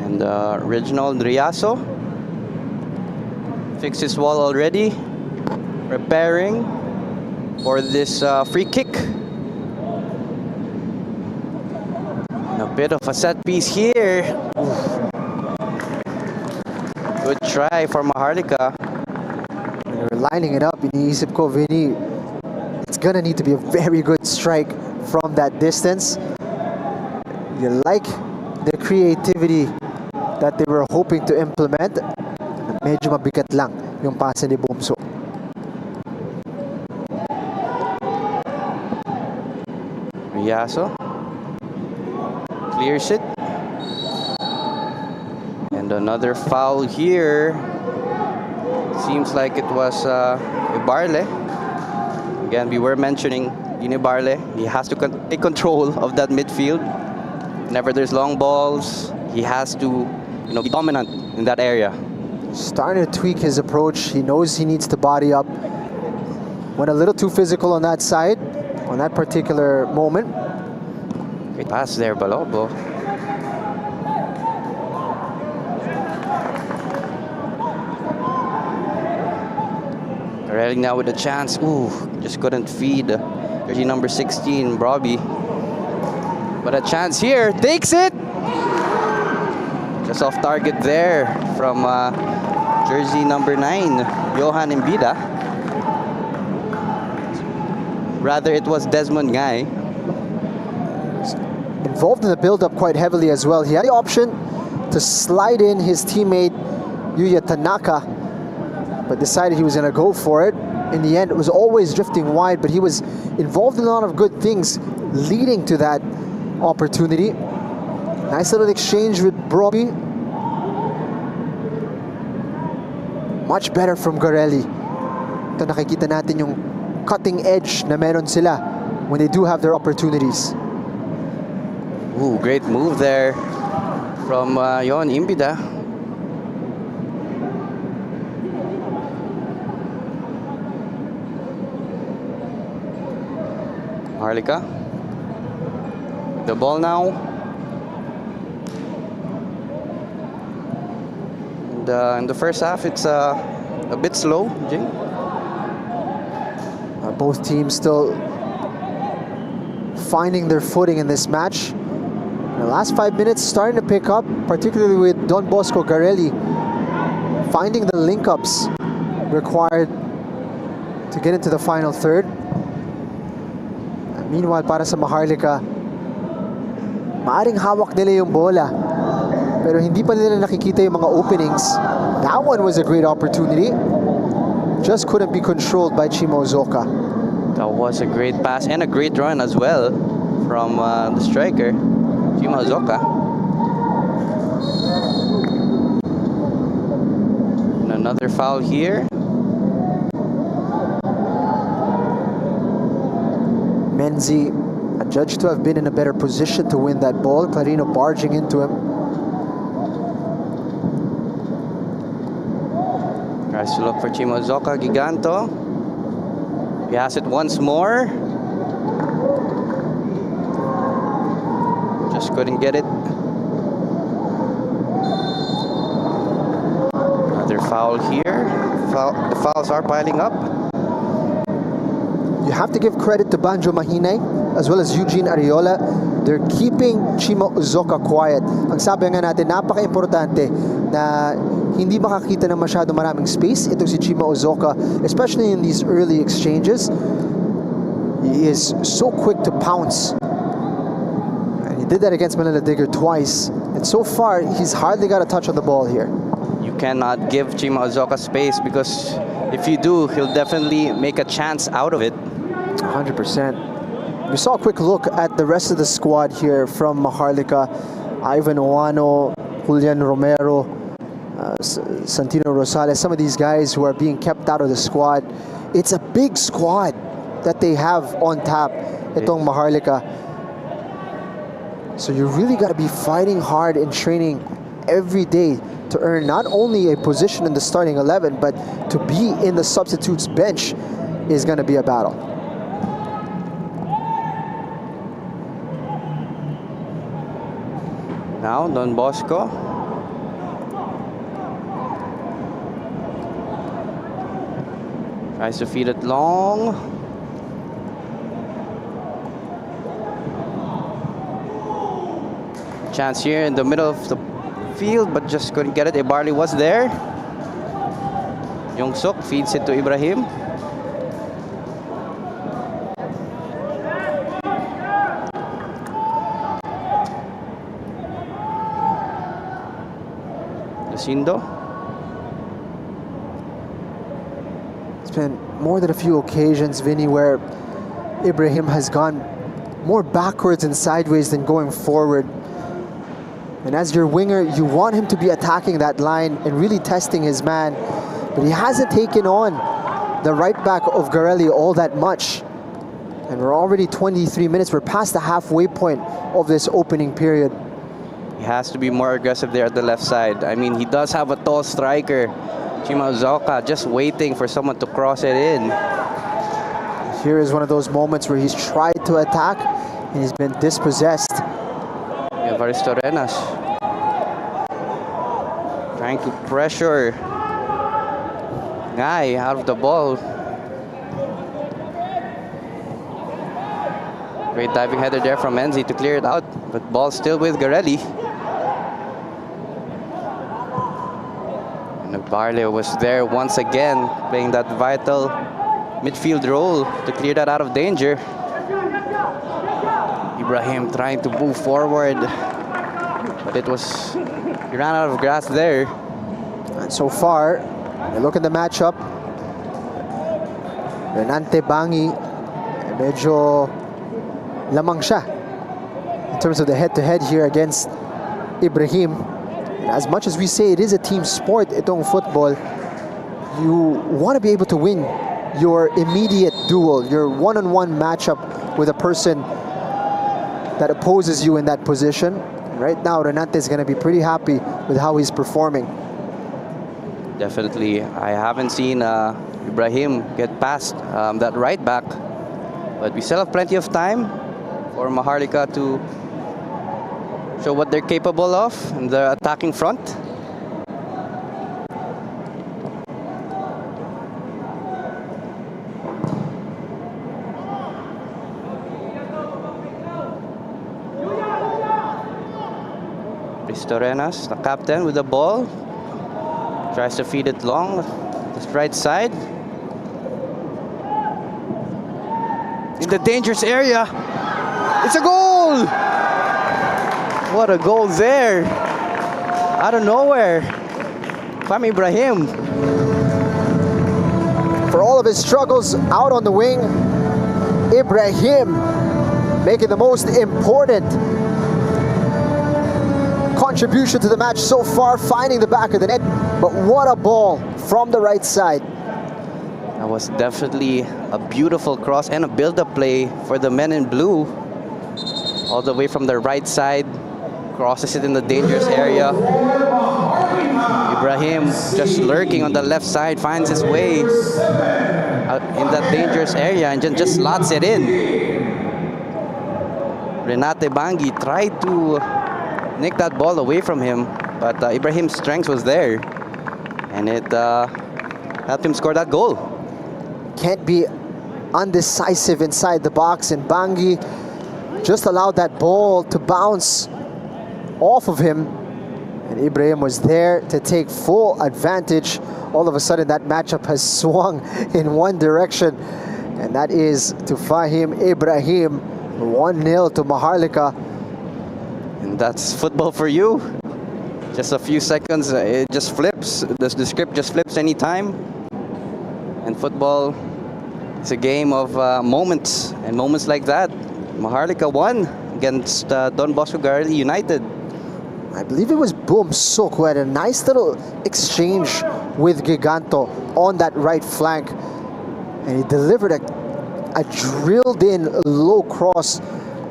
And Reginald Riaso fixed his wall already, preparing for this free kick. And a bit of a set piece here. Good try for Maharlika. They're lining it up. Iniisip ko, Vinny, it's gonna need to be a very good strike from that distance. You like the creativity that they were hoping to implement. Medyo mabigat lang yung pase ni Bumso. Riaso clears it. And another foul here. Seems like it was Ibarle. Again, we were mentioning Ibarle. He has to take control of that midfield. Whenever there's long balls, he has to, be dominant in that area. Starting to tweak his approach. He knows he needs to body up. Went a little too physical on that side, on that particular moment. Great pass there, Balobo. Garelli now with a chance. Ooh, just couldn't feed jersey number 16, Robbie. But a chance here, takes it! Just off target there from jersey number 9, Johan Mbida. Rather, it was Desmond Guy. Involved in the build-up quite heavily as well. He had the option to slide in his teammate Yuya Tanaka, but decided he was going to go for it. In the end, it was always drifting wide, but he was involved in a lot of good things leading to that opportunity. Nice little exchange with Broby. Much better from Garelli. Ito nakikita natin yung cutting edge na meron sila when they do have their opportunities. Ooh, great move there from Johan Mbida. Maharlika. The ball now. And, in the first half, it's a bit slow, Jing. Both teams still finding their footing in this match. The last 5 minutes starting to pick up, particularly with Don Bosco Garelli finding the link-ups required to get into the final third. Meanwhile, para sa Maharlika, maaring hawak nila yung bola, pero hindi pa nila nakikita yung mga openings. That one was a great opportunity. Just couldn't be controlled by Chimo Uzoka. That was a great pass and a great run as well from the striker, Chimo Uzoka. And another foul here. Menzi, adjudged to have been in a better position to win that ball. Clarino barging into him. Tries to look for Chimo Uzoka. Giganto. He has it once more. Just couldn't get it. Another foul here. The fouls are piling up. You have to give credit to Banjo Mahine as well as Eugene Ariola. They're keeping Chimo Uzoka quiet. Ang sabi nga natin, napaka-importante na hindi makakita ng masyado maraming space itong si Chimo Uzoka, especially in these early exchanges. He is so quick to pounce. And he did that against Manila Digger twice. And so far, he's hardly got a touch on the ball here. You cannot give Chimo Uzoka space because if you do, he'll definitely make a chance out of it. 100%. We saw a quick look at the rest of the squad here from Maharlika. Ivan Oano, Julian Romero, Santino Rosales, some of these guys who are being kept out of the squad. It's a big squad that they have on tap, itong Maharlika. So you really got to be fighting hard in training every day to earn not only a position in the starting 11, but to be in the substitutes bench is going to be a battle. Now, Don Bosco. Tries to feed it long. Chance here in the middle of the field, but just couldn't get it. Ibarli was there. Yongsuk feeds it to Ibrahim. Lucindo. It's been more than a few occasions, Vinny, where Ibrahim has gone more backwards and sideways than going forward. And as your winger, you want him to be attacking that line and really testing his man. But he hasn't taken on the right back of Garelli all that much. And we're already 23 minutes. We're past the halfway point of this opening period. He has to be more aggressive there at the left side. I mean, he does have a tall striker, Chimazoka, just waiting for someone to cross it in. Here is one of those moments where he's tried to attack and he's been dispossessed. Evaristo Renas trying to pressure Guy out of the ball. Great diving header there from Enzi to clear it out, but ball still with Garelli. And Barley was there once again, playing that vital midfield role to clear that out of danger. Ibrahim trying to move forward, but he ran out of grass there. And so far, you look at the matchup, Renante Bangi, medyo lamang siya in terms of the head-to-head here against Ibrahim. And as much as we say it is a team sport, itong football, you want to be able to win your immediate duel, your one-on-one matchup with a person that opposes you in that position. Right now, Renante is going to be pretty happy with how he's performing. Definitely. I haven't seen Ibrahim get past that right back, but we still have plenty of time for Maharlika to show what they're capable of in the attacking front. Renas, the captain, with the ball. Tries to feed it long, this right side. In the dangerous area. It's a goal! What a goal there. Out of nowhere. From Ibrahim. For all of his struggles out on the wing, Ibrahim making the most important contribution to the match so far, finding the back of the net. But what a ball from the right side. That was definitely a beautiful cross and a build-up play for the men in blue. All the way from the right side, crosses it in the dangerous area. Ibrahim just lurking on the left side, finds his way out in that dangerous area and just slots it in. Renate Bangi tried to nick that ball away from him, but Ibrahim's strength was there, and it helped him score that goal. Can't be undecisive inside the box, and Bangi just allowed that ball to bounce off of him, and Ibrahim was there to take full advantage. All of a sudden, that matchup has swung in one direction, and that is to Fahim Ibrahim. 1-0 to Maharlika. And that's football for you. Just a few seconds, it just flips. The script just flips anytime. And football is a game of moments. And moments like that, Maharlika won against Don Bosco Garelli United. I believe it was Boom Sok who had a nice little exchange with Giganto on that right flank. And he delivered a drilled-in low cross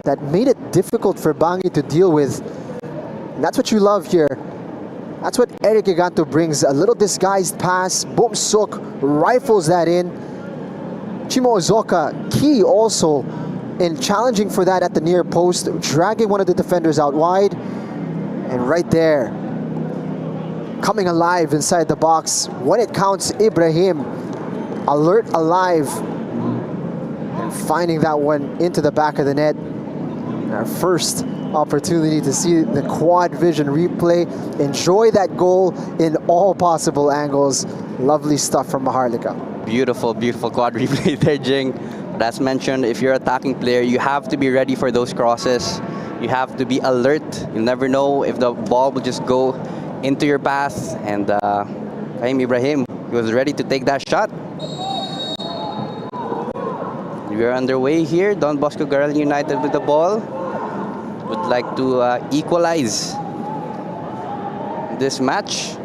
that made it difficult for Bangi to deal with. And that's what you love here. That's what Eric Giganto brings. A little disguised pass. Boom Sok rifles that in. Chimo Ozoka, key also in challenging for that at the near post, dragging one of the defenders out wide. And right there, coming alive inside the box. When it counts, Ibrahim, alert, alive, and finding that one into the back of the net. Our first opportunity to see the quad vision replay. Enjoy that goal in all possible angles. Lovely stuff from Maharlika. Beautiful, beautiful quad replay there, Jing. But as mentioned, if you're an attacking player, you have to be ready for those crosses. You have to be alert. You'll never know if the ball will just go into your path. And Fahim Ibrahim was ready to take that shot. We are underway here. Don Bosco Garelli United with the ball. Would like to equalize this match.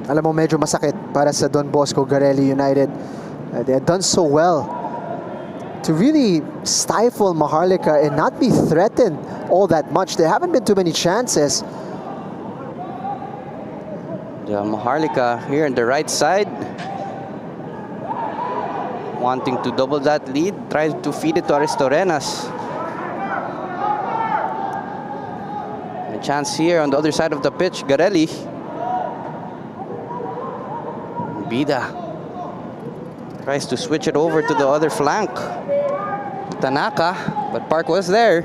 Alam mo, medyo masakit para sa Don Bosco Garelli United. They had done so well to really stifle Maharlika and not be threatened all that much. There haven't been too many chances. Yeah, Maharlika here on the right side, wanting to double that lead, tries to feed it to Aristorenas. A chance here on the other side of the pitch, Garelli. Bida tries to switch it over to the other flank. Tanaka, but Park was there.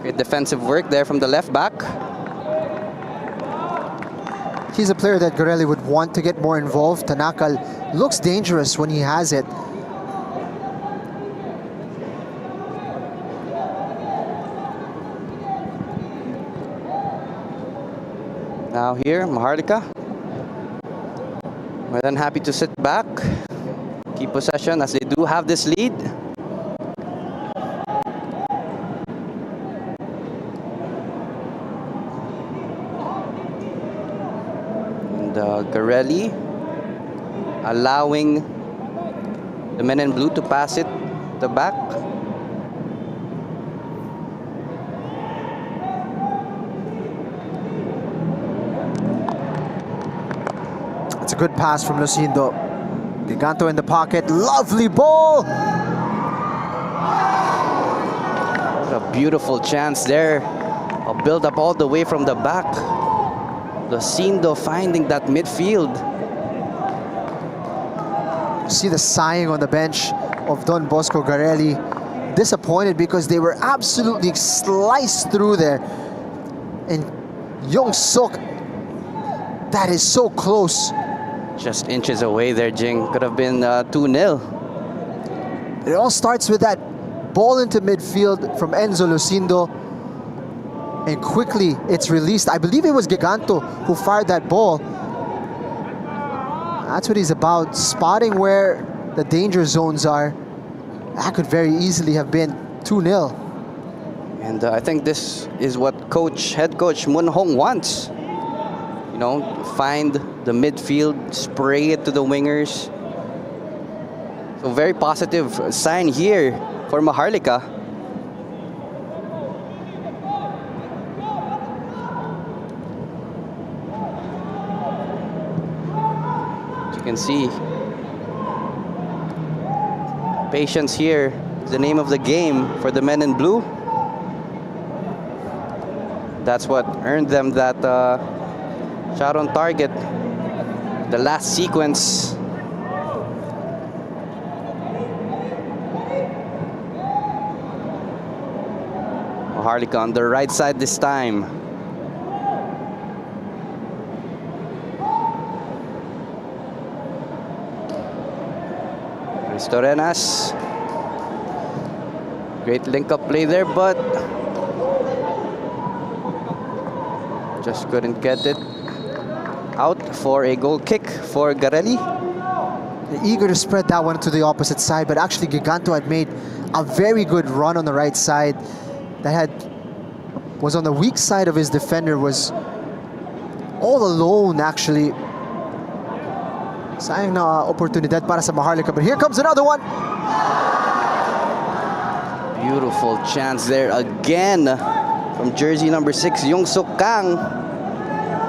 Great defensive work there from the left back. He's a player that Garelli would want to get more involved. Tanaka looks dangerous when he has it. Now here, Maharlika. More than happy to sit back, keep possession as they do have this lead. And Garelli allowing the men in blue to pass it the back. It's a good pass from Lucindo. Giganto in the pocket. Lovely ball! What a beautiful chance there. A build up all the way from the back. Lucindo finding that midfield. See the sighing on the bench of Don Bosco Garelli. Disappointed because they were absolutely sliced through there. And Yong Suk, that is so close. Just inches away there, Jing. Could have been 2-0. It all starts with that ball into midfield from Enzo Lucindo. And quickly it's released. I believe it was Giganto who fired that ball. That's what he's about, spotting where the danger zones are. That could very easily have been 2-0. And I think this is what head coach Mun Hong wants. You know, find the midfield, spray it to the wingers. So very positive sign here for Maharlika. As you can see, patience here is the name of the game for the men in blue. That's what earned them that shot on target, the last sequence. Maharlika on the right side this time. Aristorenas. Great link-up play there, but just couldn't get it out for a goal kick for Garelli. They're eager to spread that one to the opposite side, but actually Giganto had made a very good run on the right side. That was on the weak side of his defender, was all alone actually. Sayang na oportunidad para sa Maharlika, but here comes another one. Beautiful chance there again from jersey number 6, Yong Suk Kang.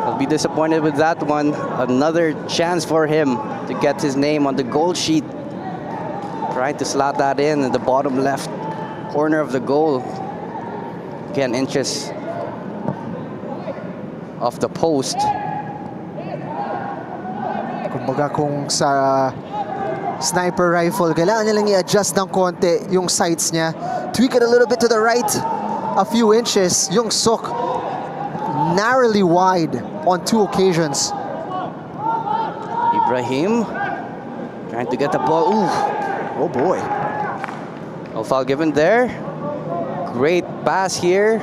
I'll be disappointed with that one. Another chance for him to get his name on the goal sheet. Trying to slot that in the bottom left corner of the goal. Again, inches off the post. Kumbaga kung sa sniper rifle. Kailangan niya lang i-adjust ng konti yung sights niya. Tweak it a little bit to the right. A few inches. Yung Suk narrowly wide on 2 occasions. Ibrahim trying to get the ball. Ooh. Oh boy. No foul given there. Great pass here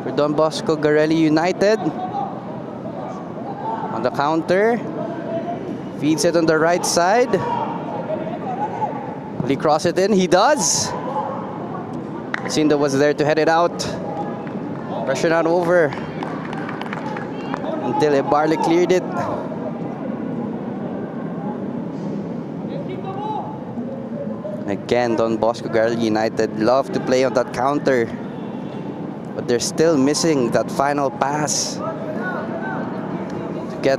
for Don Bosco Garelli United. On the counter. Feeds it on the right side. Will he cross it in? He does. Sinda was there to head it out. Pressure not over. Until Ibarle cleared it. Again, Don Bosco Garelli United love to play on that counter. But they're still missing that final pass to get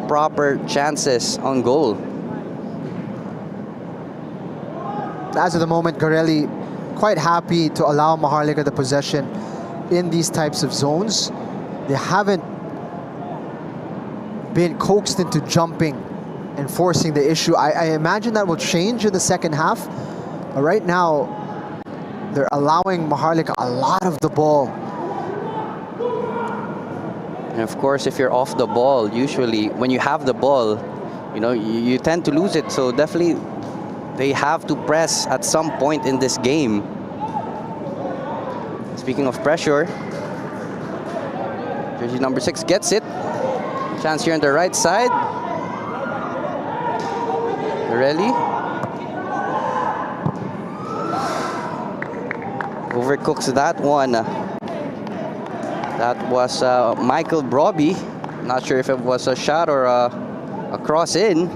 proper chances on goal. As of the moment, Garelli quite happy to allow Maharlika the possession in these types of zones. They haven't been coaxed into jumping and forcing the issue. I imagine that will change in the second half. But right now, they're allowing Maharlika a lot of the ball. And of course, if you're off the ball, usually when you have the ball, you know, you tend to lose it. So definitely, they have to press at some point in this game. Speaking of pressure, jersey number 6 gets it. Chance here on the right side. Garelli. Overcooks that one. That was Michael Broby. Not sure if it was a shot or a cross in.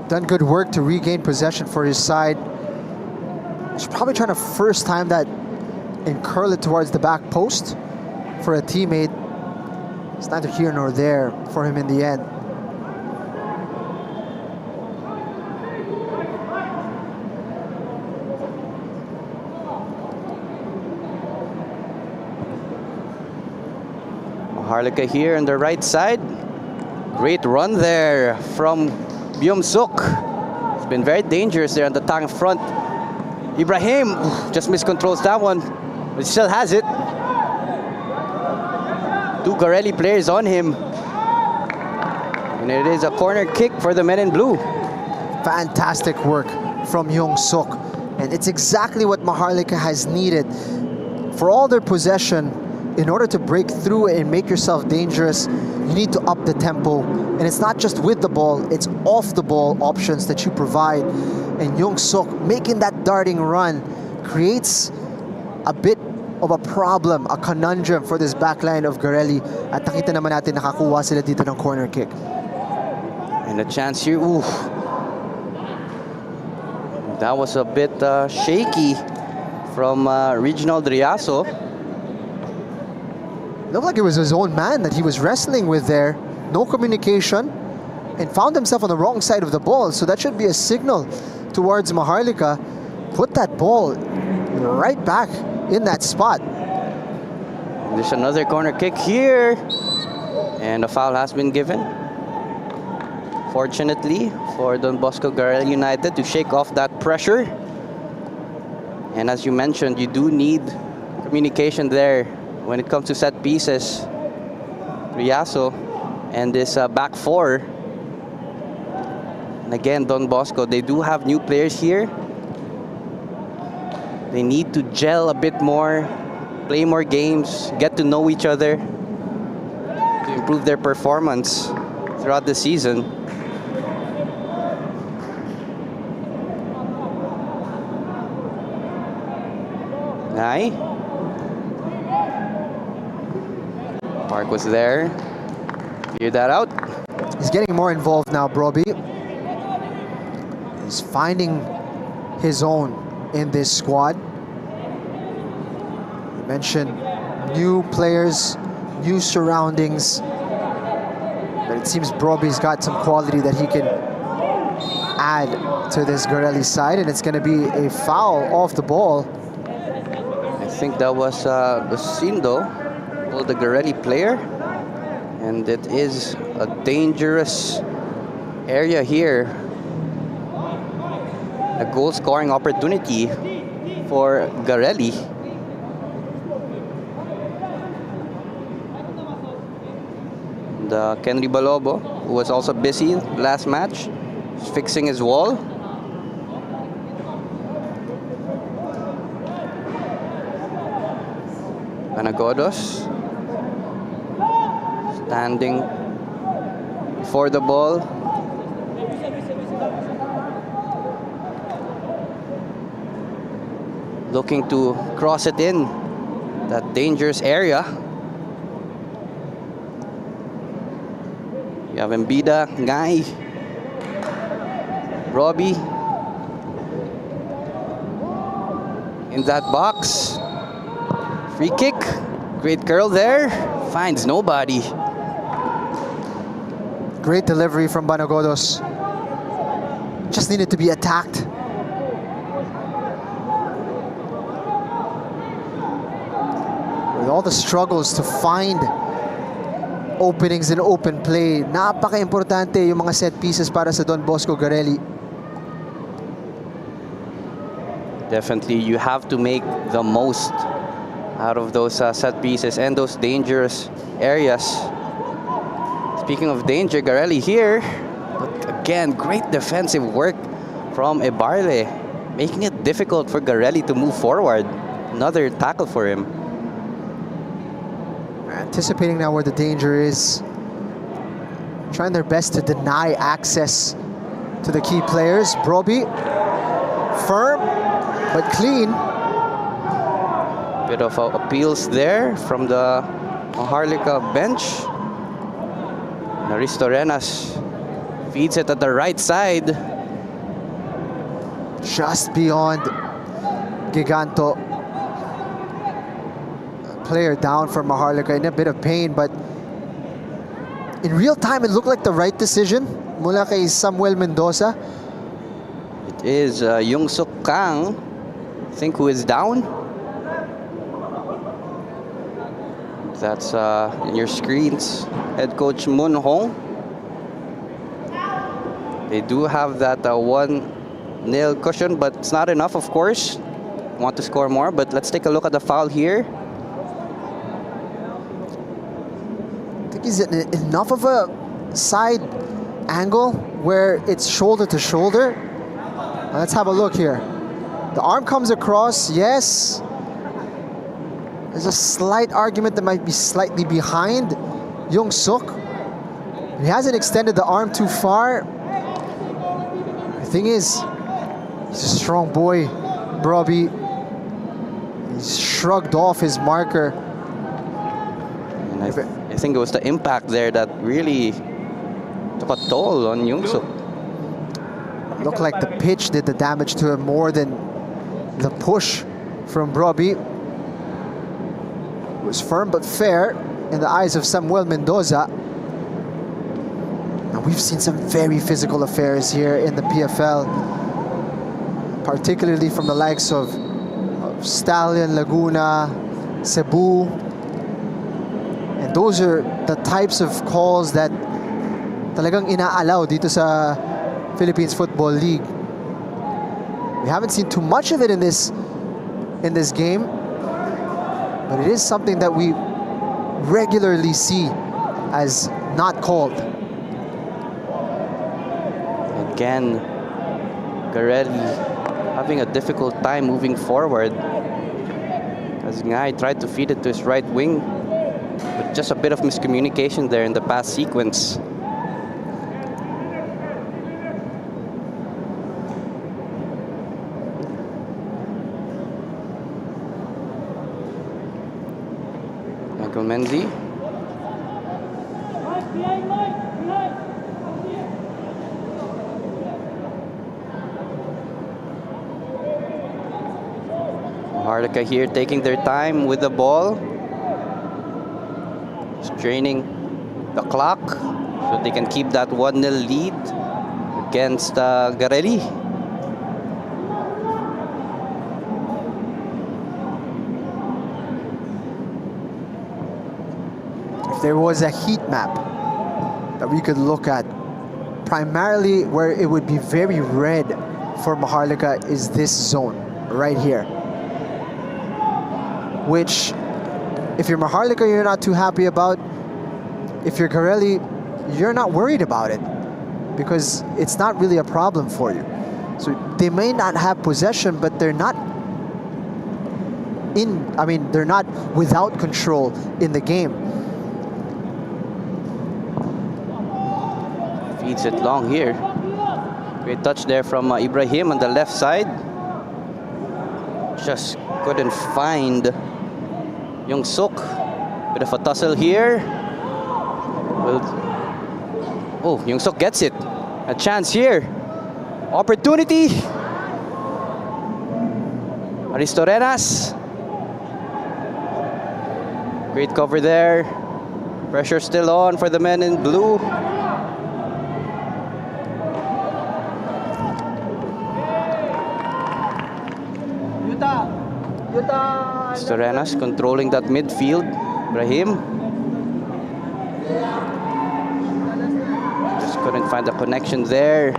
Done good work to regain possession for his side. He's probably trying to first time that and curl it towards the back post for a teammate. It's neither here nor there for him in the end. Maharlika here on the right side. Great run there from Byum-suk. It's been very dangerous there on the tongue front. Ibrahim just miscontrols that one, but still has it. 2 Garelli players on him. And it is a corner kick for the men in blue. Fantastic work from Young-suk. And it's exactly what Maharlika has needed. For all their possession, in order to break through and make yourself dangerous, you need to up the tempo. And it's not just with the ball, it's off the ball options that you provide. And Young-suk making that darting run creates a bit of a problem, a conundrum for this backline of Garelli. At nakita naman natin nakakuha sila dito ng corner kick. And a chance here, ooh. That was a bit shaky from Reginald Riaso. Looked like it was his own man that he was wrestling with there. No communication, and found himself on the wrong side of the ball. So that should be a signal towards Maharlika. Put that ball right back in that spot. There's another corner kick here. And a foul has been given. Fortunately for Don Bosco Garelli United to shake off that pressure. And as you mentioned, you do need communication there when it comes to set pieces. Riaso and this back four. And again, Don Bosco, they do have new players here. They need to gel a bit more, play more games, get to know each other to improve their performance throughout the season. Aye. Park was there. Figured that out. He's getting more involved now, Broby. He's finding his own in this squad. You mentioned new players, new surroundings. But it seems Broby's got some quality that he can add to this Garelli side, and it's going to be a foul off the ball. I think that was Lucindo, the Garelli player. And it is a dangerous area here A goal scoring opportunity for Garelli. The Kenry Balobo, who was also busy last match, fixing his wall. Panagodos standing for the ball. Looking to cross it in that dangerous area. You have Mbida, Ngai, Robbie in that box. Free kick, great curl there, finds nobody. Great delivery from Banagodos. Just needed to be attacked. With all the struggles to find openings in open play, napaka-importante yung mga set pieces para sa Don Bosco Garelli. Definitely, you have to make the most out of those set pieces and those dangerous areas. Speaking of danger, Garelli here, but again, great defensive work from Ebarle, making it difficult for Garelli to move forward. Another tackle for him. Anticipating now where the danger is. Trying their best to deny access to the key players. Broby, firm, but clean. Bit of appeals there from the Maharlika bench. Naristo Renas feeds it at the right side. Just beyond Giganto. Player down for Maharlika in a bit of pain, but in real time it looked like the right decision mula kay Samuel Mendoza. It is Yung Suk Kang, I think, who is down. That's in your screens. Head coach Moon Hong. They do have that 1-0 cushion, but it's not enough, of course. Want to score more, but let's take a look at the foul here. I think he's in enough of a side angle where it's shoulder to shoulder. Let's have a look here. The arm comes across, yes. There's a slight argument that might be slightly behind Yung Suk. He hasn't extended the arm too far. The thing is, he's a strong boy, Broby. He's shrugged off his marker. And I think it was the impact there that really took a toll on Yung Suk. Looked like the pitch did the damage to him more than the push from Broby. It was firm but fair in the eyes of Samuel Mendoza. Now we've seen some very physical affairs here in the PFL, particularly from the likes of Stallion, Laguna, Cebu. And those are the types of calls that talagang inaalaw dito sa Philippines Football League. We haven't seen too much of it in this game, but it is something that we regularly see as not called. Again, Garelli having a difficult time moving forward, as Ngai tried to feed it to his right wing, but just a bit of miscommunication there in the pass sequence. Michael Menzi. Maharlika here taking their time with the ball. Straining the clock so they can keep that 1-0 lead against Garelli. If there was a heat map that we could look at, primarily where it would be very red for Maharlika is this zone right here. Which, if you're Maharlika, you're not too happy about. If you're Garelli, you're not worried about it because it's not really a problem for you. So they may not have possession, but they're not they're not without control in the game. Feeds it long here. Great touch there from Ibrahim on the left side. Just couldn't find Yung Suk. Bit of a tussle here. Well, oh, Yung Suk gets it. A chance here. Opportunity. Aristorenas. Great cover there. Pressure still on for the men in blue. Aristorenas controlling that midfield. Ibrahim. Just couldn't find the connection there.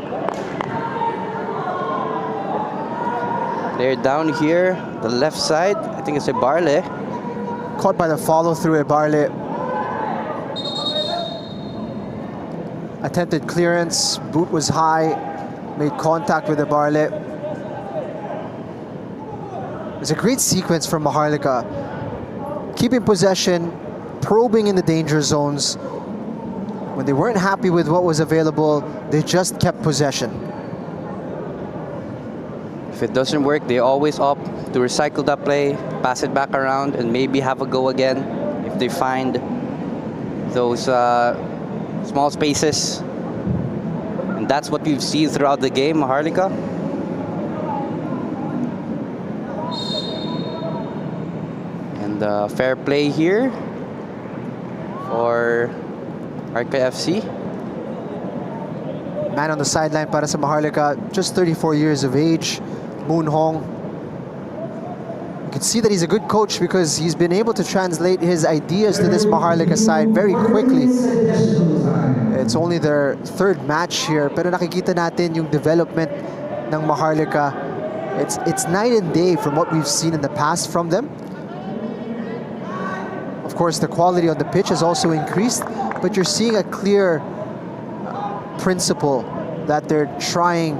They're down here, the left side. I think it's a Barle. Caught by the follow-through at Barle. Attempted clearance, boot was high, made contact with the Barle. It's a great sequence from Maharlika. Keeping possession, probing in the danger zones. When they weren't happy with what was available, they just kept possession. If it doesn't work, they always opt to recycle that play, pass it back around, and maybe have a go again if they find those small spaces. And that's what we've seen throughout the game, Maharlika. And fair play here for RKFC. Man on the sideline para sa Maharlika, just 34 years of age, Moon Hong. You can see that he's a good coach because he's been able to translate his ideas to this Maharlika side very quickly. It's only their third match here, pero nakikita natin yung development ng Maharlika. It's night and day from what we've seen in the past from them. Of course, the quality on the pitch has also increased, but you're seeing a clear principle that they're trying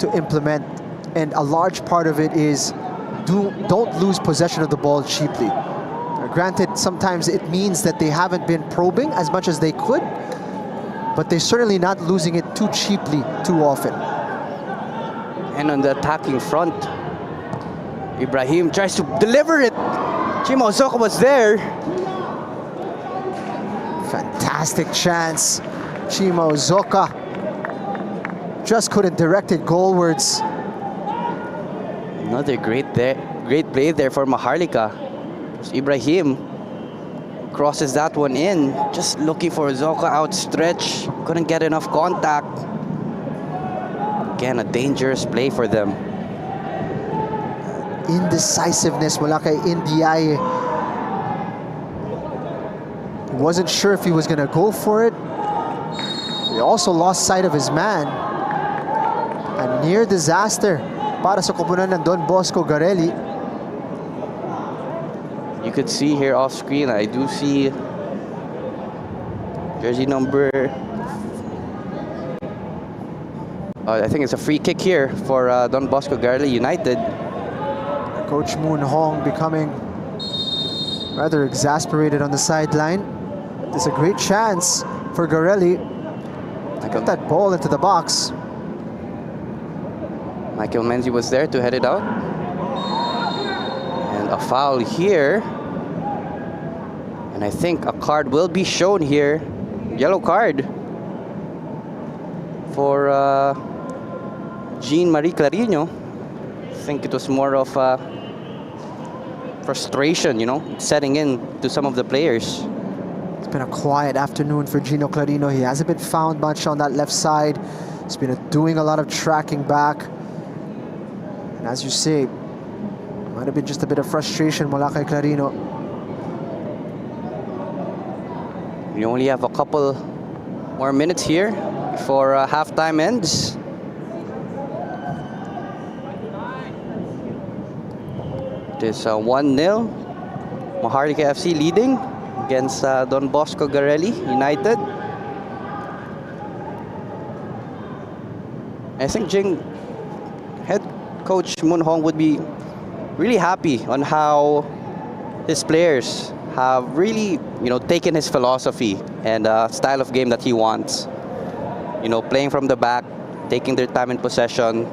to implement, and a large part of it is don't lose possession of the ball cheaply. Granted, sometimes it means that they haven't been probing as much as they could, but they're certainly not losing it too cheaply too often. And on the attacking front, Ibrahim tries to deliver it. Chima Osoka was there. Fantastic chance. Chima Uzoka just couldn't direct it goalwards. Another great play there for Maharlika. Ibrahim crosses that one in, just looking for Uzoka outstretched. Couldn't get enough contact. Again, a dangerous play for them. Indecisiveness mula kay Indiaye. He wasn't sure if he was going to go for it. He also lost sight of his man. A near disaster para sa koponan ng Don Bosco Garelli. You could see here off screen, I do see jersey number, I think it's a free kick here for Don Bosco Garelli United. Coach Moon Hong becoming rather exasperated on the sideline. It's a great chance for Garelli. Got that ball into the box. Michael Menzi was there to head it out. And a foul here. And I think a card will be shown here. Yellow card for Jean-Marie Clarino. I think it was more of frustration, you know, setting in to some of the players. It's been a quiet afternoon for Gino Clarino. He hasn't been found much on that left side. He's been doing a lot of tracking back. And as you say, might have been just a bit of frustration mula kay Clarino. We only have a couple more minutes here before halftime ends. is 1-0. Maharlika FC leading against Don Bosco Garelli United. I think Jing, head coach Moon Hong would be really happy on how his players have really, taken his philosophy and style of game that he wants. Playing from the back, taking their time in possession,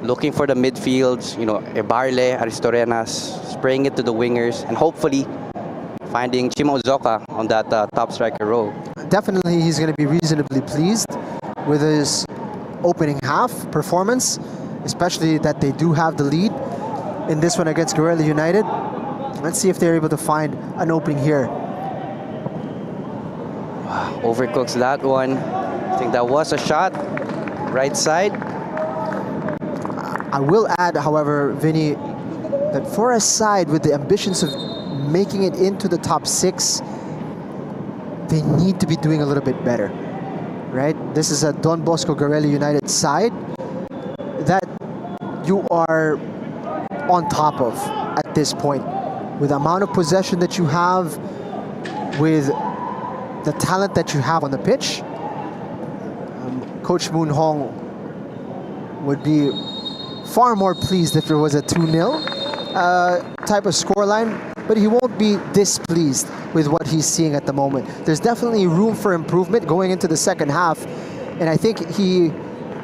looking for the midfields, Ebarle, Aristorenas, spraying it to the wingers, and hopefully finding Chima Uzoka on that top striker role. Definitely he's going to be reasonably pleased with his opening half performance, especially that they do have the lead in this one against Garelli United. Let's see if they're able to find an opening here. Overcooks that one. I think that was a shot. Right side. I will add, however, Vinny, that for a side with the ambitions of making it into the top 6, they need to be doing a little bit better, right? This is a Don Bosco Garelli United side that you are on top of at this point. With the amount of possession that you have, with the talent that you have on the pitch, Coach Moon Hong would be far more pleased if there was a 2-0 type of scoreline, but he won't be displeased with what he's seeing at the moment. There's definitely room for improvement going into the second half, and I think he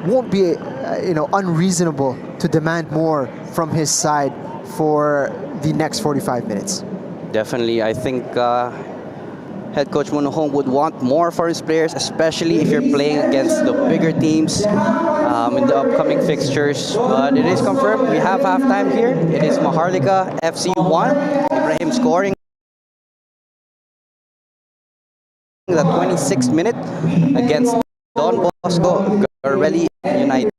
won't be unreasonable to demand more from his side for the next 45 minutes. Definitely, I think head coach Moon Hong would want more for his players, especially if you're playing against the bigger teams in the upcoming fixtures. But it is confirmed, we have halftime here. It is Maharlika FC 1. Ibrahim scoring the 26th minute against Don Bosco Garelli United.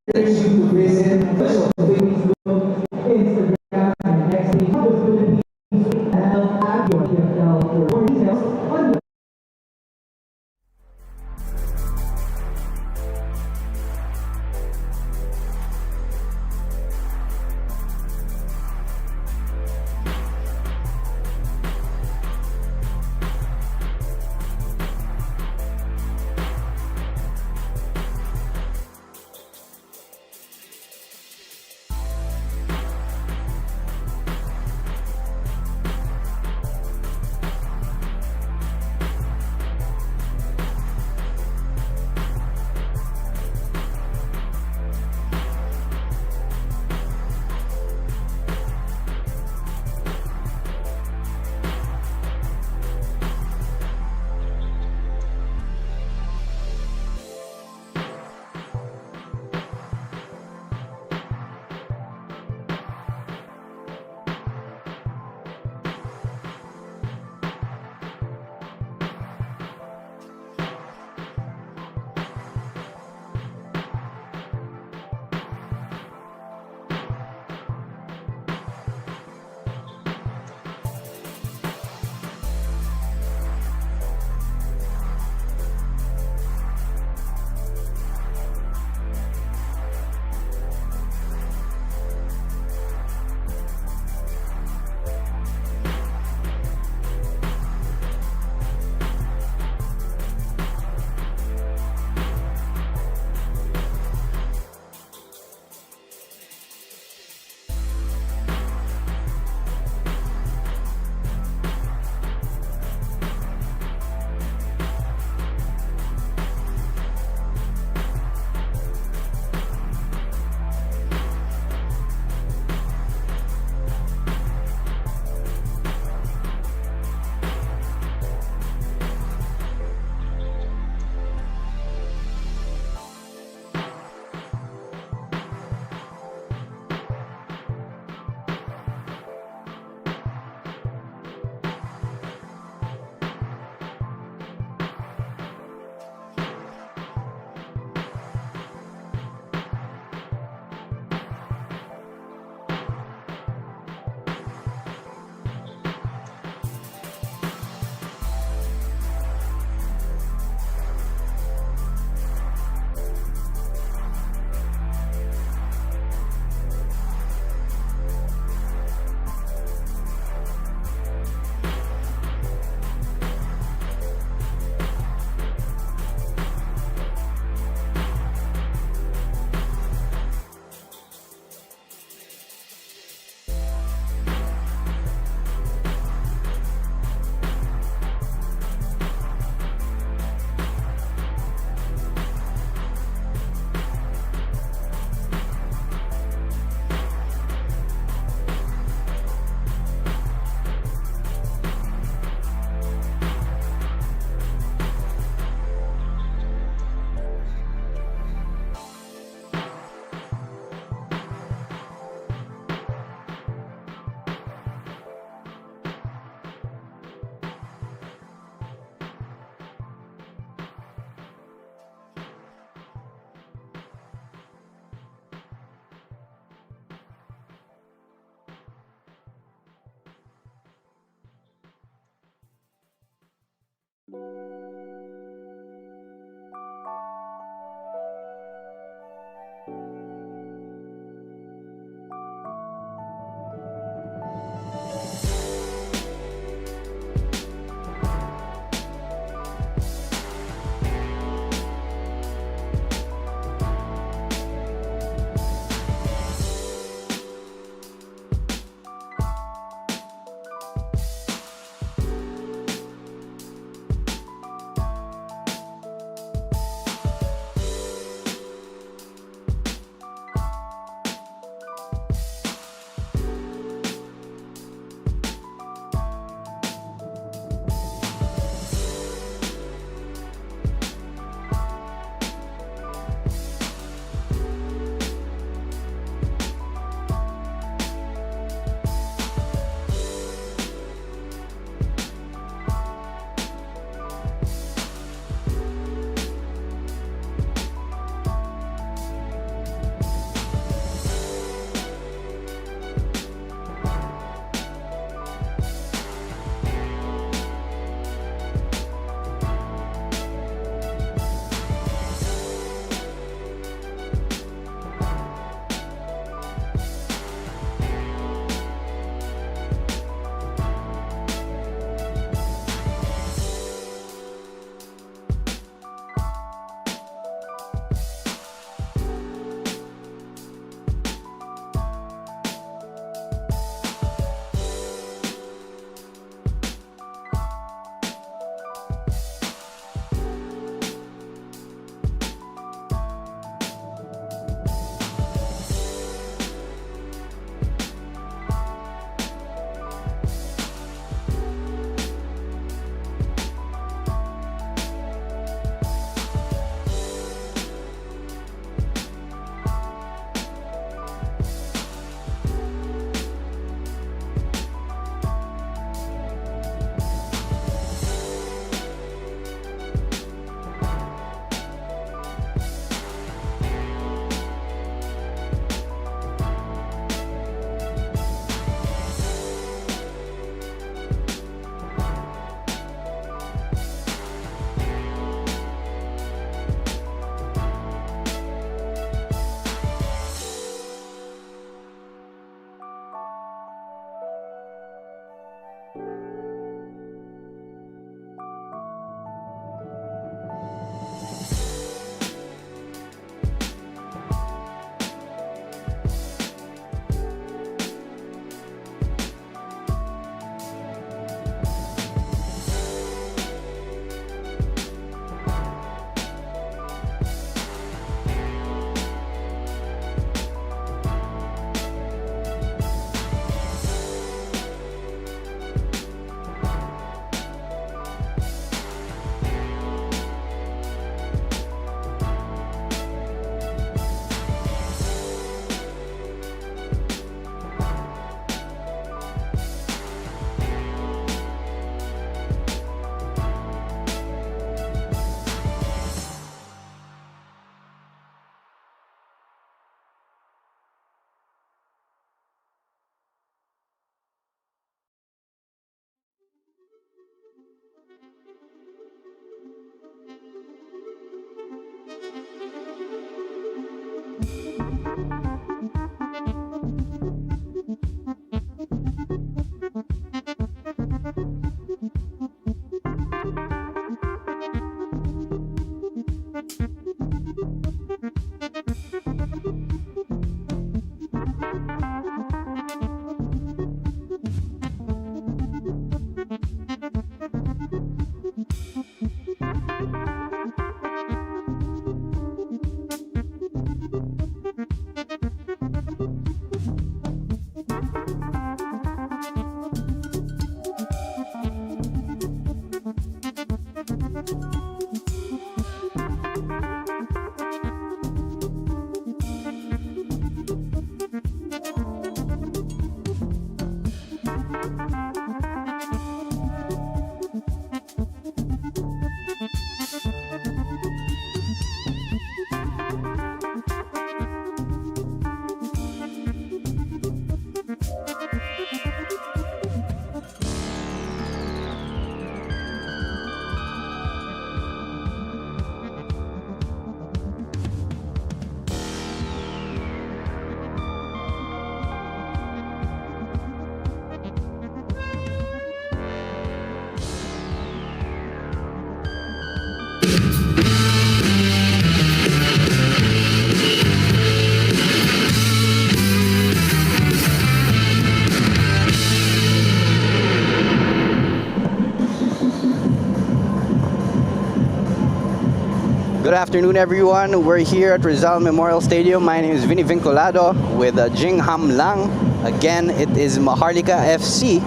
afternoon, everyone. We're here at Rizal Memorial Stadium. My name is Vinny Vinculado with Jing Ham Lang. Again, it is Maharlika FC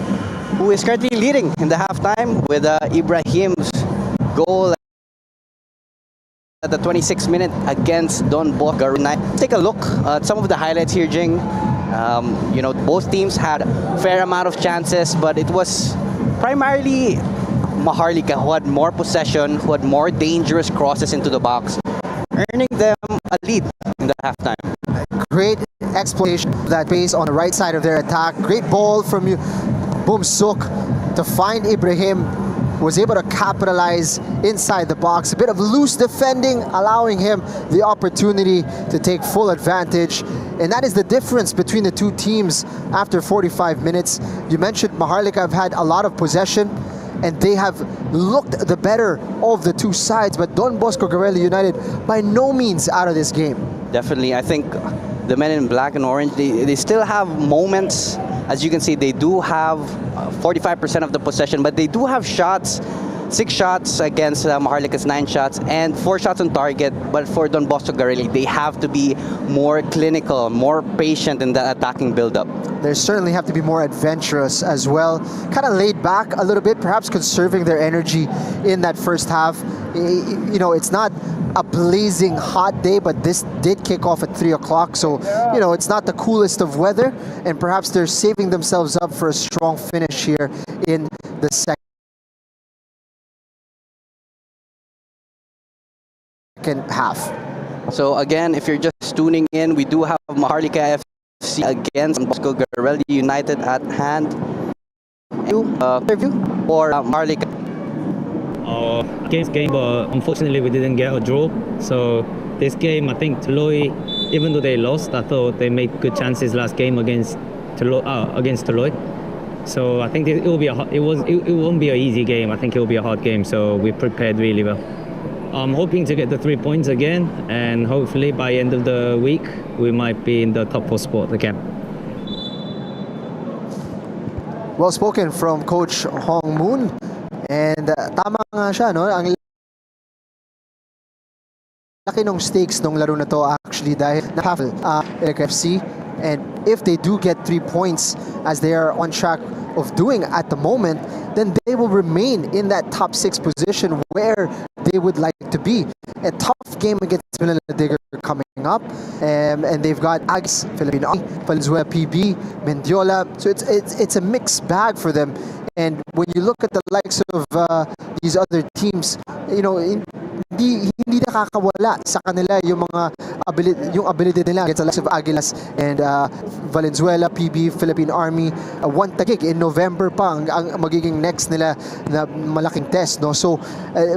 who is currently leading in the halftime with Ibrahim's goal at the 26th minute against Don Bosco GARELLI. Take a look at some of the highlights here, Jing. Both teams had a fair amount of chances, but it was primarily Maharlika who had more possession, who had more dangerous crosses into the box, earning them a lead in the halftime. Great exploitation of that base on the right side of their attack. Great ball from you, Boom Suk, to find Ibrahim. Was able to capitalize inside the box. A bit of loose defending, allowing him the opportunity to take full advantage. And that is the difference between the two teams after 45 minutes. You mentioned Maharlika have had a lot of possession, and they have looked the better of the two sides. But Don Bosco GARELLI United by no means out of this game. Definitely. I think the men in black and orange, they still have moments. As you can see, they do have 45% of the possession, but they do have shots. 6 shots against Maharlika's 9 shots and 4 shots on target. But for Don Bosco GARELLI, they have to be more clinical, more patient in the attacking build-up. They certainly have to be more adventurous as well. Kind of laid back a little bit, perhaps conserving their energy in that first half. It's not a blazing hot day, but this did kick off at 3 o'clock, so it's not the coolest of weather, and perhaps they're saving themselves up for a strong finish here in the second half. So again, if you're just tuning in, we do have Maharlika FC against Bosco GARELLI United at hand. Review or Maharlika? Against game, but unfortunately we didn't get a draw. So this game, I think Tuloy, even though they lost, I thought they made good chances last game against Tuloy. So I think it won't be an easy game. I think it will be a hard game. So we prepared really well. I'm hoping to get the 3 points again, and hopefully by end of the week we might be in the top 4 spot again. Well spoken from Coach Hong Moon. And tama nga siya, no? Ang laki ng stakes nung laro na to actually dahil nakafil FC. And if they do get 3 points as they are on track of doing at the moment, then they will remain in that top 6 position where they would like to be. A tough game against Manila Digger coming up, and they've got Ags, Philippine Army, Valenzuela PB, Mendiola. So it's a mixed bag for them. And when you look at the likes of these other teams, hindi nakakawala sa kanila yung mga ability nila against the likes of Aguilas and Valenzuela, PB, Philippine Army. One Taguig in November pa ang magiging next nila na malaking test, no? So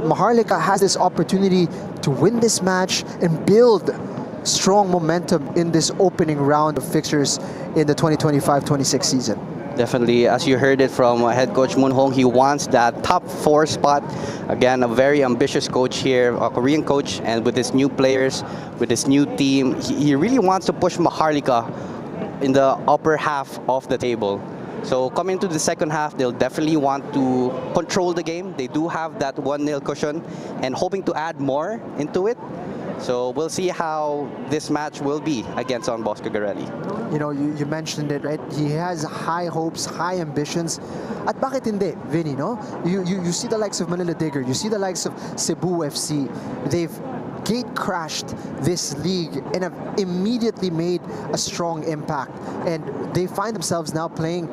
Maharlika has this opportunity to win this match and build strong momentum in this opening round of fixtures in the 2025-26 season. Definitely, as you heard it from head coach Moon Hong, he wants that top 4 spot. Again, a very ambitious coach here, a Korean coach, and with his new players, with his new team, he really wants to push Maharlika in the upper half of the table. So coming into the second half, they'll definitely want to control the game. They do have that 1-0 cushion and hoping to add more into it. So we'll see how this match will be against Don Bosco GARELLI. You mentioned it, right? He has high hopes, high ambitions. At bakit hindi, Vinny, no? You see the likes of Manila Digger, you see the likes of Cebu FC. They've gate crashed this league and have immediately made a strong impact. And they find themselves now playing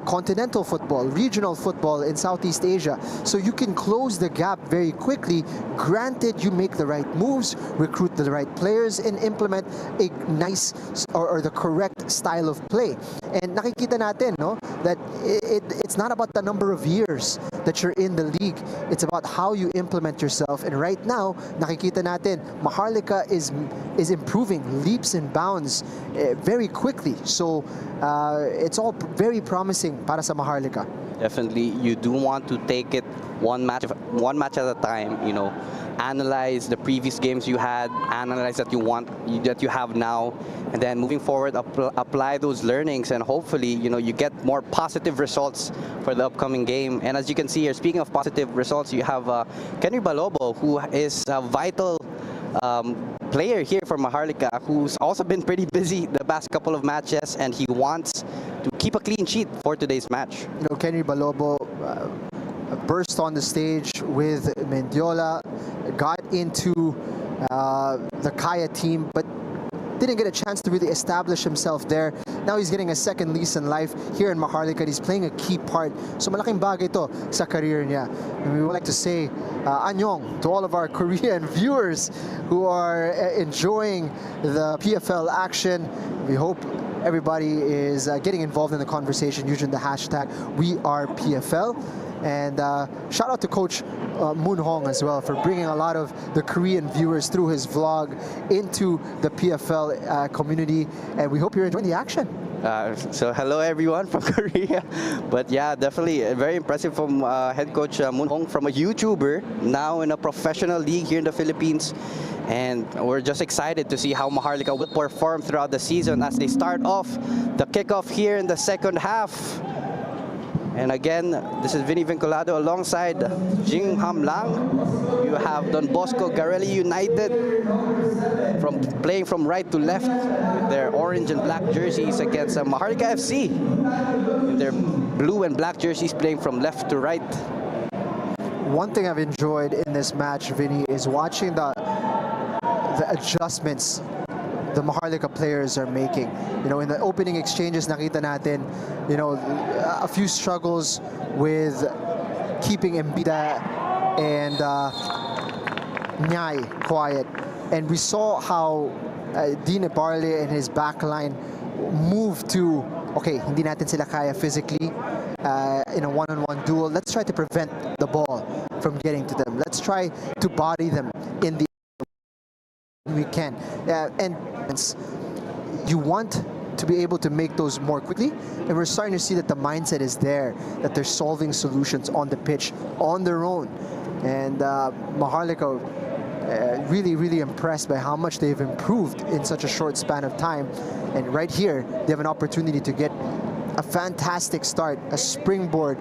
continental football, regional football in Southeast Asia. So you can close the gap very quickly, granted you make the right moves, recruit the right players, and implement a nice or the correct style of play. And nakikita natin, no, that it's not about the number of years that you're in the league. It's about how you implement yourself. And right now, nakikita natin Maharlika is improving leaps and bounds very quickly. So it's all very promising para sa Maharlika. Definitely, you do want to take it one match at a time. Analyze the previous games you had, analyze that you have now, and then moving forward, apply those learnings, and hopefully, you get more positive results for the upcoming game. And as you can see here, speaking of positive results, you have Kenry Balobo, who is a vital player here for Maharlika who's also been pretty busy the past couple of matches, and he wants to keep a clean sheet for today's match. You know, Kenny Balobo burst on the stage with Mendiola, got into the Kaya team, but didn't get a chance to really establish himself there. Now he's getting a second lease in life here in Maharlika, and he's playing a key part. So malaking bagay to sa career niya. And we would like to say annyeong to all of our Korean viewers who are enjoying the PFL action. We hope everybody is getting involved in the conversation using the hashtag #WeArePFL. And shout out to Coach Moon Hong as well for bringing a lot of the Korean viewers through his vlog into the PFL community. And we hope you're enjoying the action. So hello everyone from Korea. But yeah, definitely very impressive from head coach Moon Hong, from a YouTuber now in a professional league here in the Philippines. And we're just excited to see how Maharlika will perform throughout the season as they start off the kickoff here in the second half. And again, this is Vinny Vinculado alongside Jing Ham Lang. You have Don Bosco Garelli United playing from right to left with their orange and black jerseys against Maharlika FC. Their blue and black jerseys playing from left to right. One thing I've enjoyed in this match, Vinny, is watching the adjustments the Maharlika players are making. You know, in the opening exchanges, nakita natin, you know, a few struggles with keeping Mbida and Nyai quiet. And we saw how Dine Barley and his backline moved to, okay, hindi natin sila kaya physically in a one-on-one duel. Let's try to prevent the ball from getting to them. Let's try to body them in the we can. And you want to be able to make those more quickly, and we're starting to see that the mindset is there, that they're solving solutions on the pitch on their own. And Maharlika really impressed by how much they've improved in such a short span of time. And right here, they have an opportunity to get a fantastic start, a springboard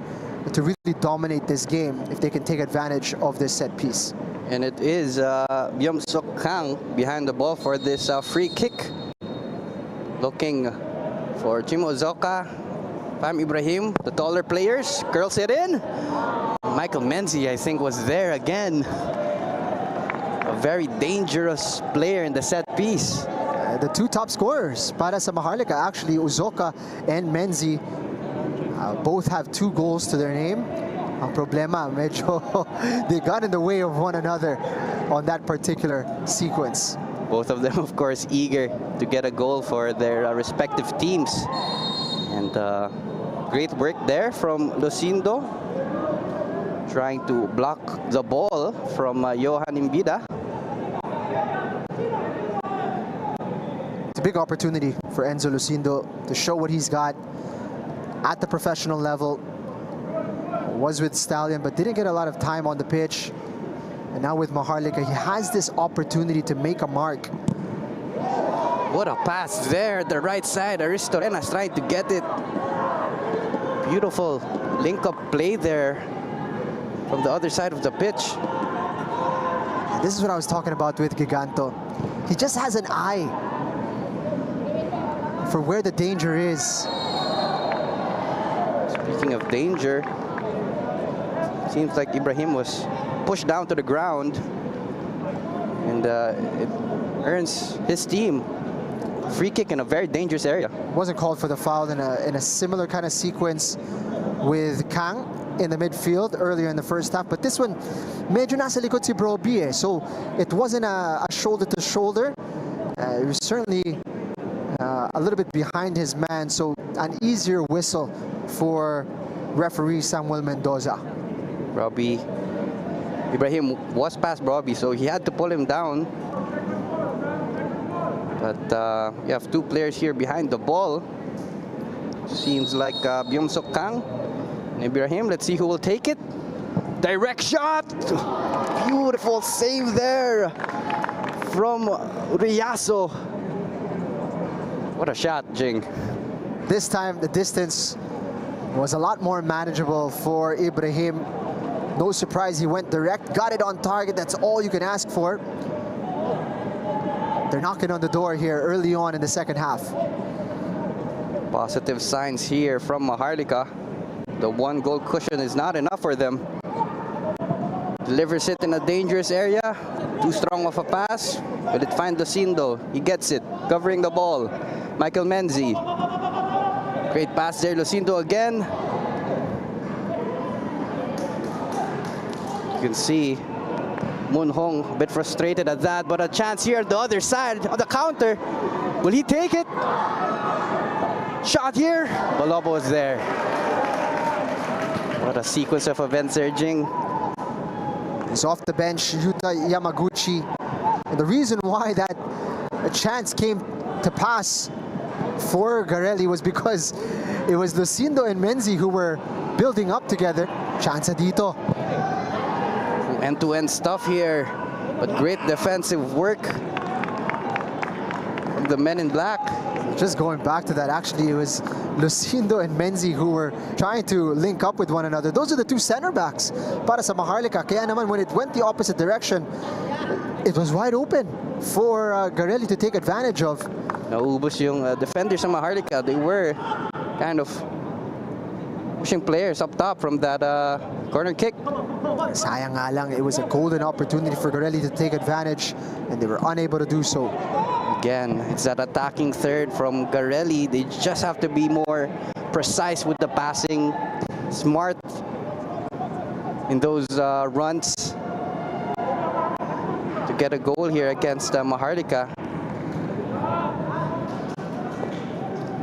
to really dominate this game if they can take advantage of this set piece. And it is Byum Sok Kang behind the ball for this free kick. Looking for Chimo Zoka, Fam Ibrahim, the taller players, curls it in. Michael Menzi, I think, was there again. A very dangerous player in the set piece. The two top scorers para sa Maharlika, actually, Uzoka and Menzi, both have 2 goals to their name. Ang problema, medyo they got in the way of one another on that particular sequence. Both of them, of course, eager to get a goal for their respective teams. And great work there from Lucindo, trying to block the ball from Johan Imbida. It's a big opportunity for Enzo Lucindo to show what he's got at the professional level. Was with Stallion, but didn't get a lot of time on the pitch. And now with Maharlika, he has this opportunity to make a mark. What a pass there, the right side. Aristorenas trying to get it. Beautiful link-up play there from the other side of the pitch. And this is what I was talking about with Giganto. He just has an eye for where the danger is. Speaking of danger, seems like Ibrahim was pushed down to the ground, and it earns his team a free kick in a very dangerous area. Wasn't called for the foul in a similar kind of sequence with Kang in the midfield earlier in the first half, but this one medyo nasa likod si Bro B, so it wasn't a shoulder to shoulder. It was certainly a little bit behind his man, so an easier whistle for referee Samuel Mendoza. Robbie Ibrahim was past Robbie, so he had to pull him down. But you have 2 players here behind the ball. Seems like Byum Sok Kang and Ibrahim. Let's see who will take it. Direct shot! Beautiful save there from Riaso. What a shot, Jing. This time the distance was a lot more manageable for Ibrahim. No surprise, he went direct, got it on target. That's all you can ask for. They're knocking on the door here early on in the second half. Positive signs here from Maharlika. The 1-goal cushion is not enough for them. Delivers it in a dangerous area. Too strong of a pass. Will it find Lucindo? He gets it. Covering the ball. Michael Menzi. Great pass there. Lucindo again. You can see Moon Hong a bit frustrated at that, but a chance here on the other side on the counter. Will he take it? Shot here. Balobo is there. What a sequence of events there, Jing. He's off the bench, Yuta Yamaguchi. And the reason why that a chance came to pass for Garelli was because it was Lucindo and Menzi who were building up together. Chance dito. End-to-end stuff here, but great defensive work from the men in black. Just going back to that, actually, it was Lucindo and Menzi who were trying to link up with one another. Those are the two center backs para sa Maharlika. Kaya naman when it went the opposite direction, it was wide open for Garelli to take advantage of. Naubos yung defenders ng Maharlika. They were kind of pushing players up top from that corner kick. Sayang nga lang, it was a golden opportunity for Garelli to take advantage, and they were unable to do so. Again, it's that attacking third from Garelli. They just have to be more precise with the passing, smart in those runs to get a goal here against Maharlika.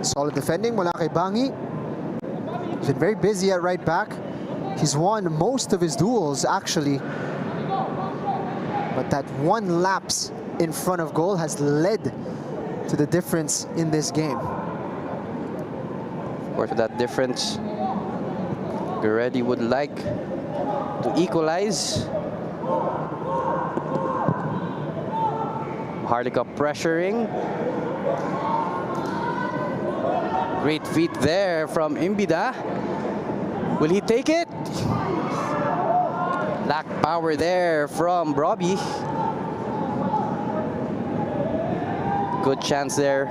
Solid defending mula kay Bangi. He's been very busy at right back. He's won most of his duels, actually. But that one lapse in front of goal has led to the difference in this game. Or to that difference, Garelli would like to equalize. Maharlika pressuring. Great feet there from Imbida. Will he take it? Lack power there from Robbie. Good chance there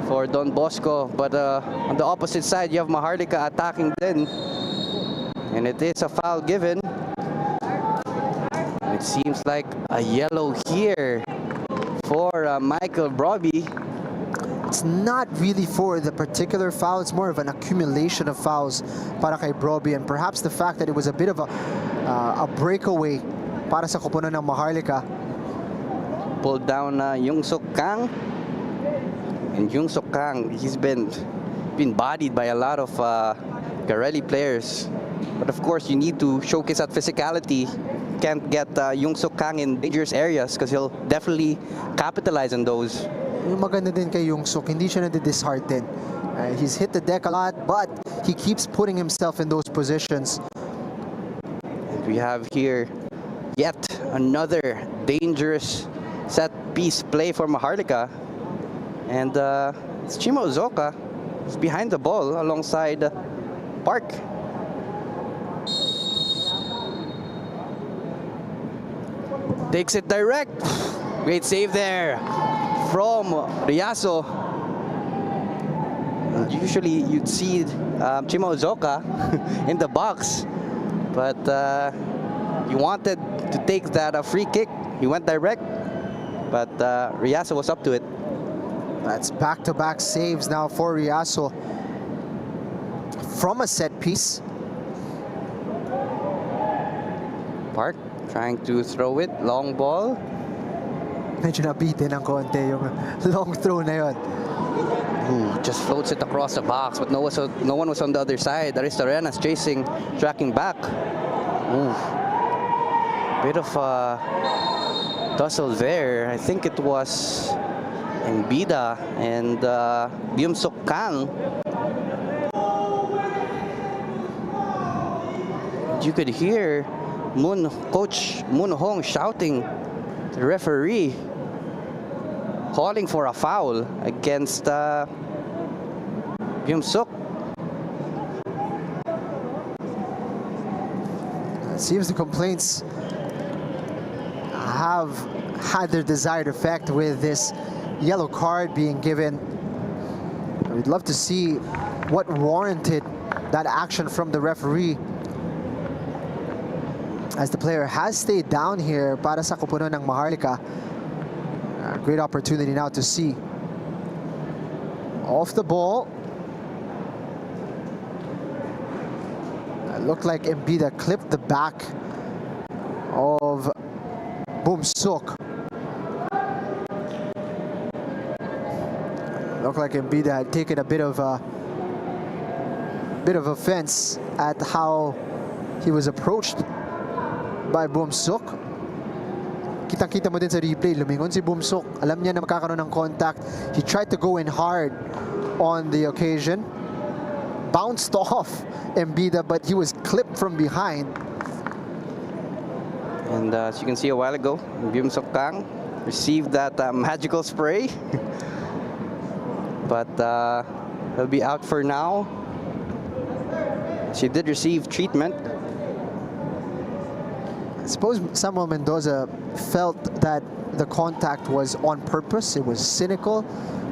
for Don Bosco, but on the opposite side you have Maharlika attacking then, and it is a foul given. It seems like a yellow here for Michael Robbie. It's not really for the particular foul, it's more of an accumulation of fouls para kay Broby, and perhaps the fact that it was a bit of a breakaway para sa koponan ng Maharlika. Pulled down Yung Suk Kang, and Yung Suk Kang, he's been bodied by a lot of Garelli players, but of course you need to showcase that physicality. Can't get Yung Suk Kang in dangerous areas because he'll definitely capitalize on those. Yung maganda din kay Yung Suk, hindi siya nadi-dishearten. He's hit the deck a lot, but he keeps putting himself in those positions. We have here yet another dangerous set piece play for Maharlika, and it's Chimo Uzoka who's behind the ball alongside Park. Takes it direct. Great save there from Riaso. Usually you'd see Chimo Uzoka in the box, but he wanted to take that free kick. He went direct, but Riaso was up to it. That's back-to-back saves now for Riaso from a set piece. Park trying to throw it, long ball. Medyo nabitin ng konti yung long throw na yun. Ooh, just floats it across the box, but no one was on the other side. Aristarenas chasing, tracking back. Ooh. Bit of a tussle there. I think it was Mbida and Byum Suk Kang. You could hear Coach Moon Hong shouting to the referee, calling for a foul against Byum Suk. It seems the complaints have had their desired effect with this yellow card being given. We'd love to see what warranted that action from the referee, as the player has stayed down here para sa koponan ng Maharlika. Great opportunity now to see. Off the ball. It looked like Embida clipped the back of Bumsok. Looked like Embida had taken a bit of offense at how he was approached by Bumsok. Kitang-kita mo din sa replay, lumingon si Bumsok. Alam niya na magkakaroon ng contact. He tried to go in hard on the occasion. Bounced off Embida, but he was clipped from behind. And as you can see a while ago, Bumsok Kang received that magical spray. But he'll be out for now. She did receive treatment. I suppose Samuel Mendoza felt that the contact was on purpose. It was cynical,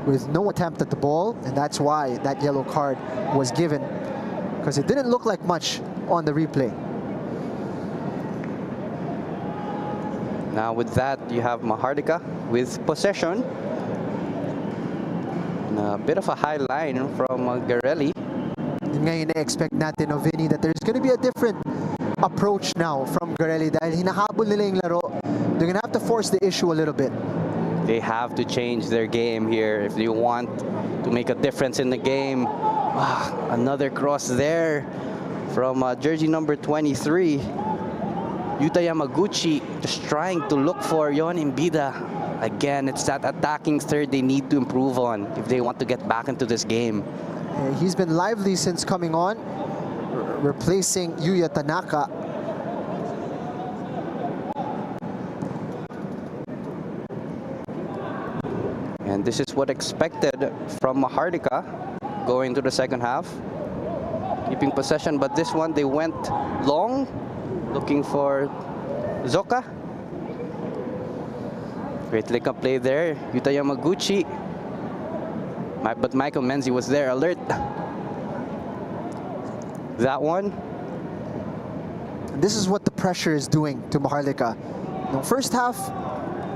with no attempt at the ball, and that's why that yellow card was given, because it didn't look like much on the replay. Now with that, you have Maharlika with possession. And a bit of a high line from Garelli. Yun nga yung na-expect natin of Vinny, that there's going to be a different approach now from Garelli dahil hinahabol nila yung laro. They're going to have to force the issue a little bit. They have to change their game here if they want to make a difference in the game. Another cross there from jersey number 23. Yuta Yamaguchi just trying to look for Yon Embida. Again, it's that attacking third they need to improve on if they want to get back into this game. He's been lively since coming on, replacing Yuya Tanaka. And this is what expected from Maharlika going to the second half. Keeping possession, but this one they went long, looking for Zoka. Great link-up play there. Yuta Yamaguchi. But Michael Menzi was there, alert. That one. This is what the pressure is doing to Maharlika. No first half,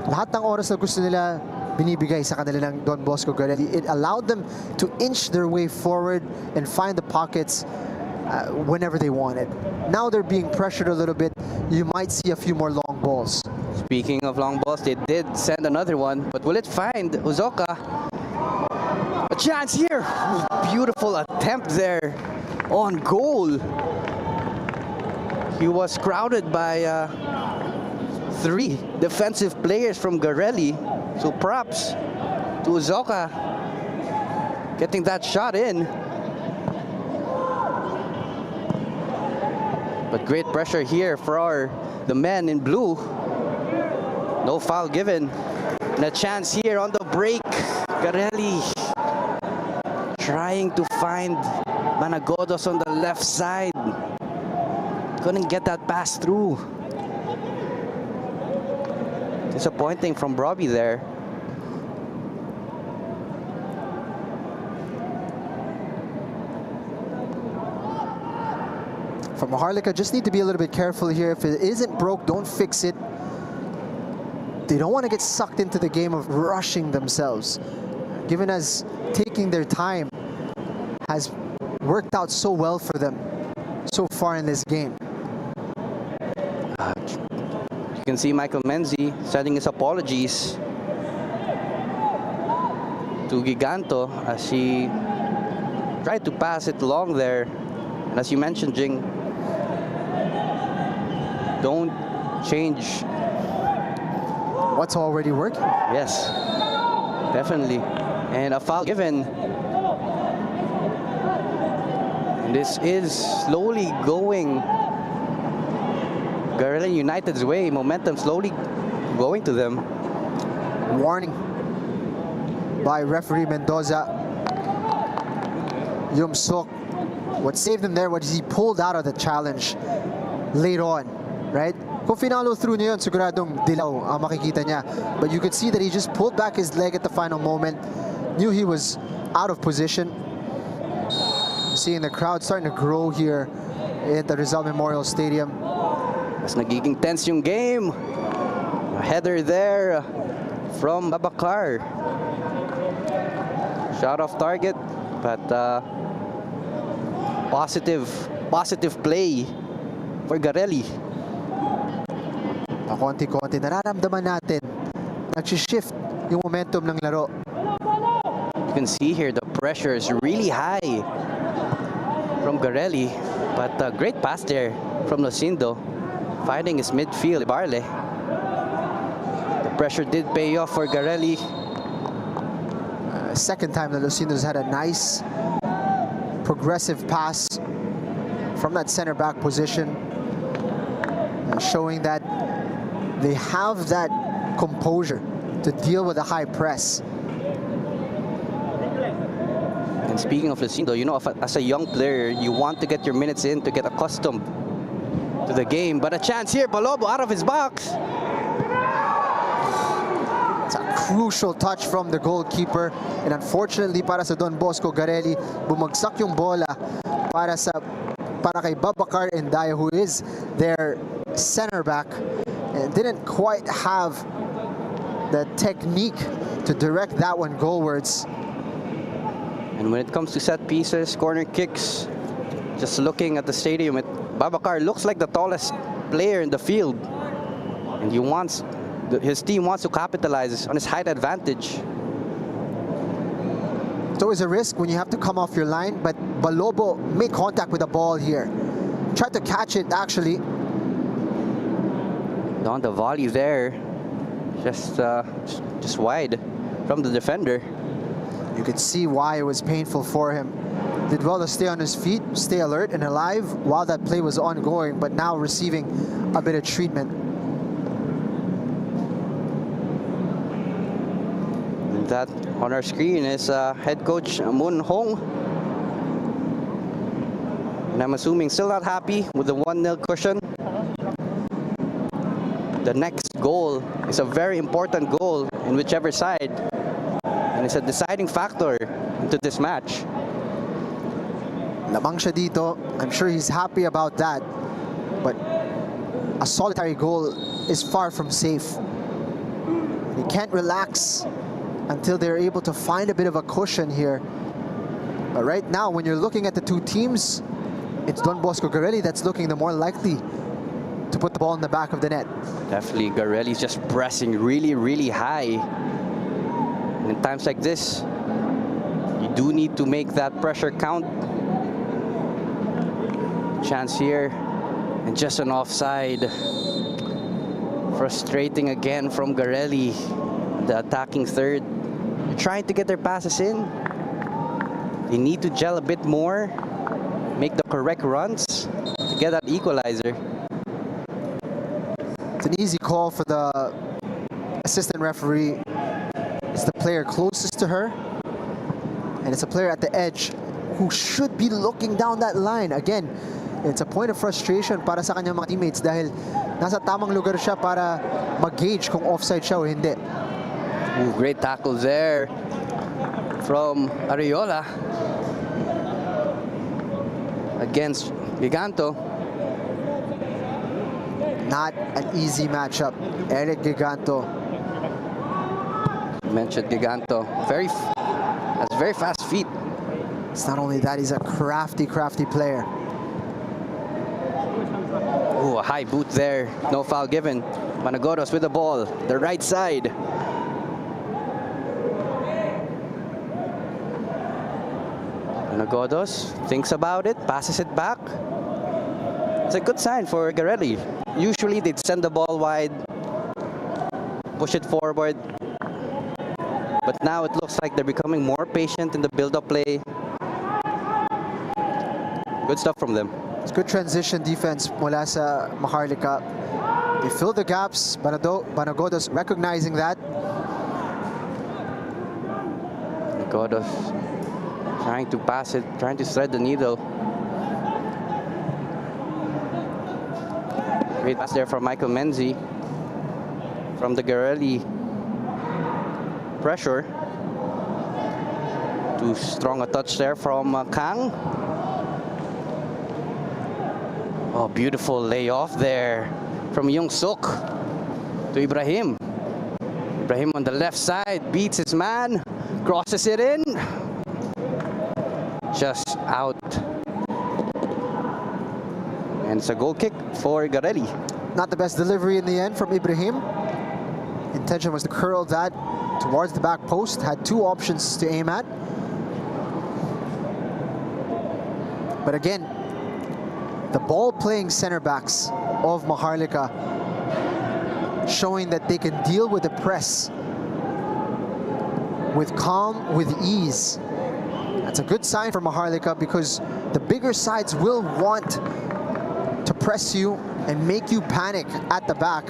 lahat ng oras na gusto nila binibigay sa kanila ng Don Bosco Garelli. It allowed them to inch their way forward and find the pockets whenever they wanted. Now they're being pressured a little bit. You might see a few more long balls. Speaking of long balls, they did send another one, but will it find Uzoka? A chance here. Beautiful attempt there on goal. He was crowded by 3 defensive players from Garelli. So props to Uzoka getting that shot in. But great pressure here for the men in blue. No foul given. And a chance here on the break. Garelli trying to find Managodos on the left side. Couldn't get that pass through. Disappointing from Robbie there. From Maharlika, just need to be a little bit careful here. If it isn't broke, don't fix it. They don't want to get sucked into the game of rushing themselves, given as taking their time has worked out so well for them so far in this game. You can see Michael Menzi sending his apologies to Giganto as he tried to pass it long there. And as you mentioned, Jing, don't change what's already working. Yes, definitely. And a foul given. And this is slowly going Garelli United's way. Momentum slowly going to them. Warning by referee Mendoza. Yumsok. What saved him there was he pulled out of the challenge late on, right? Kung finalo through niya yun, siguradong dilaw ang makikita niya. But you could see that he just pulled back his leg at the final moment. Knew he was out of position. Seeing the crowd starting to grow here at the Rizal Memorial Stadium. Mas nagiging tense yung game. A header there from Babacar. Shot off target, but positive play for Garelli. Konti-konti nararamdaman natin nag-shift yung momentum ng laro. You can see here the pressure is really high from Garelli, but a great pass there from Lucindo, finding his midfield, Barle. The pressure did pay off for Garelli. Second time that Lucindo's had a nice progressive pass from that center back position, showing that they have that composure to deal with a high press. And speaking of Lucindo, you know, as a young player, you want to get your minutes in to get accustomed to the game. But a chance here, Palobo out of his box. It's a crucial touch from the goalkeeper. And unfortunately para sa Don Bosco Garelli, bumagsak yung bola para kay Babacar Endaya, who is their center back, and didn't quite have the technique to direct that one goalwards. And when it comes to set pieces, corner kicks, just looking at the stadium, Babacar looks like the tallest player in the field. And his team wants to capitalize on his height advantage. It's always a risk when you have to come off your line, but Balobo made contact with the ball here. Tried to catch it, actually. On the volley there, just wide from the defender. You could see why it was painful for him. Did well to stay on his feet, stay alert and alive while that play was ongoing, but now receiving a bit of treatment. And that on our screen is head coach Moon Hong. And I'm assuming still not happy with the 1-0 cushion. The next goal is a very important goal in whichever side. And it's a deciding factor into this match. Lamang siya dito. I'm sure he's happy about that. But a solitary goal is far from safe. They can't relax until they're able to find a bit of a cushion here. But right now, when you're looking at the two teams, it's Don Bosco Garelli that's looking the more likely to put the ball in the back of the net. Definitely, Garelli's just pressing really, really high. And in times like this, you do need to make that pressure count. Chance here, and just an offside. Frustrating again from Garelli, the attacking third. They're trying to get their passes in. They need to gel a bit more, make the correct runs to get that equalizer. It's an easy call for the assistant referee. It's the player closest to her, and it's a player at the edge who should be looking down that line. Again, it's a point of frustration para sa kanyang mga teammates dahil nasa tamang lugar siya para mag-gauge kung offside siya o hindi. Ooh, great tackle there from Ariola against Giganto. Not an easy matchup. Eric Giganto. Mentioned Giganto. Has very fast feet. It's not only that, he's a crafty player. Ooh, a high boot there. No foul given. Managodos with the ball. The right side. Managodos thinks about it, passes it back. It's a good sign for Garelli. Usually they'd send the ball wide, push it forward. But now it looks like they're becoming more patient in the build-up play. Good stuff from them. It's good transition defense mula sa Maharlika. They fill the gaps. Banagodos recognizing that. Managodos trying to pass it, trying to thread the needle. Great pass there from Michael Menzi. From the Garelli pressure. Too strong a touch there from Kang. Oh, beautiful layoff there from Young Suk to Ibrahim. Ibrahim on the left side, beats his man, crosses it in. Just out. And it's a goal kick for Garelli. Not the best delivery in the end from Ibrahim. Intention was to curl that towards the back post. Had two options to aim at. But again, the ball-playing center backs of Maharlika showing that they can deal with the press with calm, with ease. That's a good sign for Maharlika because the bigger sides will want to press you and make you panic at the back.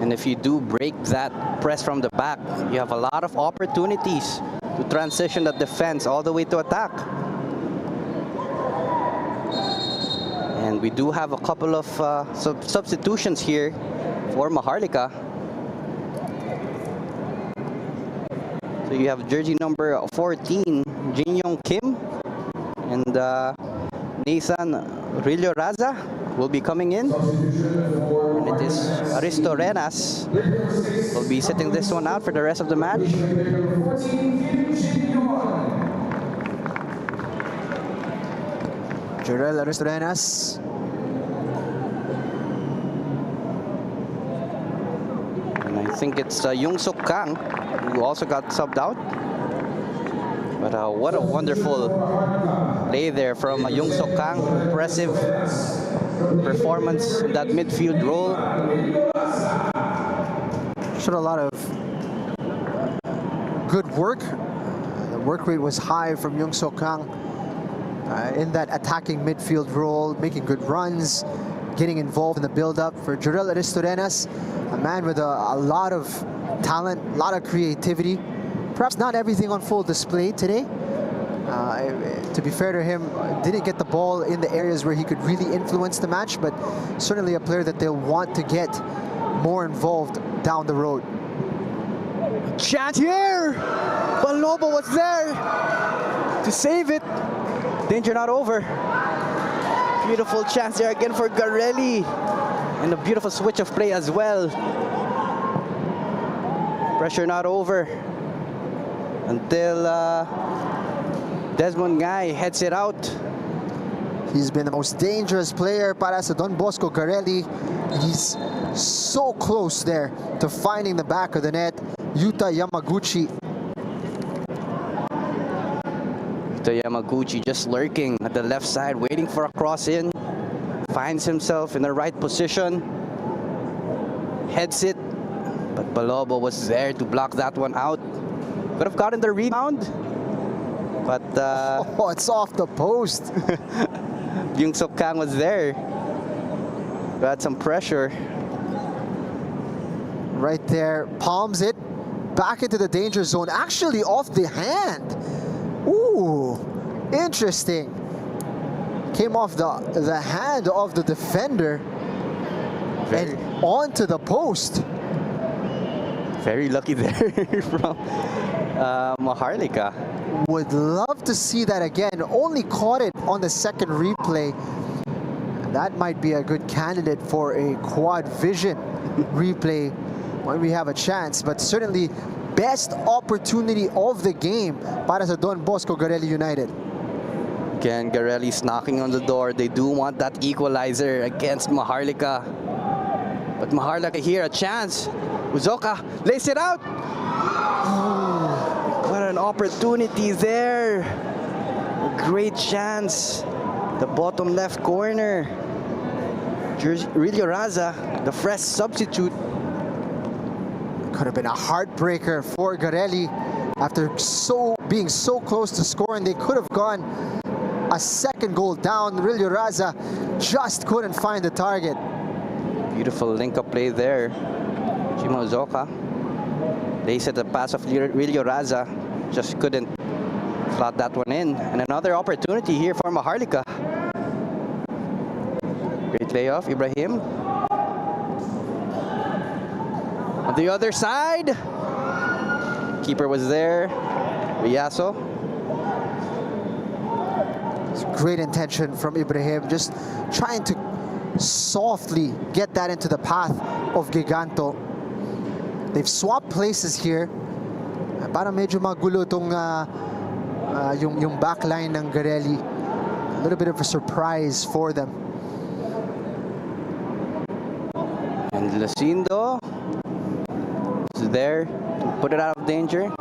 And if you do break that press from the back, you have a lot of opportunities to transition the defense all the way to attack. And we do have a couple of substitutions here for Maharlika. So you have jersey number 14, Jin Yong Kim, and Nathan Rillo Raza will be coming in. And it is Aristo Renas will be sitting this one out for the rest of the match. Jarel Aristorenas. And I think it's Young Suk Kang who also got subbed out. But what a wonderful play there from Young Suk Kang. Impressive performance in that midfield role. Showed a lot of good work. The work rate was high from Young Suk Kang in that attacking midfield role, making good runs, getting involved in the build-up. For Jarel Aristorenas, a man with a lot of talent, a lot of creativity. Perhaps not everything on full display today. To be fair to him, didn't get the ball in the areas where he could really influence the match, but certainly a player that they'll want to get more involved down the road. Chance here! Palobo was there to save it. Danger not over. Beautiful chance there again for Garelli. And a beautiful switch of play as well. Pressure not over until Desmond Guy heads it out. He's been the most dangerous player para sa Don Bosco Garelli. He's so close there to finding the back of the net. Yuta Yamaguchi. Yuta Yamaguchi just lurking at the left side, waiting for a cross in. Finds himself in the right position. Heads it. But Palobo was there to block that one out. Could have gotten the rebound. But Oh, it's off the post. Young Suk Kang was there. Got some pressure. Right there, palms it back into the danger zone. Actually off the hand. Ooh, interesting. Came off the hand of the defender and onto the post. Very lucky there from Maharlika. Would love to see that again. Only caught it on the second replay. That might be a good candidate for a quad vision replay when we have a chance. But certainly best opportunity of the game para sa Don Bosco Garelli United. Again, Garelli's knocking on the door. They do want that equalizer against Maharlika. But Maharlika here, a chance. Uzoka lays it out. Oh, what an opportunity there. A great chance. The bottom left corner. Rillo Raza, the fresh substitute. Could have been a heartbreaker for Garelli after being so close to scoring. They could have gone a second goal down. Rillo Raza just couldn't find the target. Beautiful link-up play there. Jimo Uzoka. They said the pass of Rillo Raza, just couldn't slot that one in. And another opportunity here for Maharlika. Great Playoff, Ibrahim. On the other side, keeper was there, Riaso. It's great intention from Ibrahim, just trying to softly get that into the path of Giganto. They've swapped places here. Parang medyo magulo tong yung backline ng Garelli. A little bit of a surprise for them. And Lucindo is there to put it out of danger.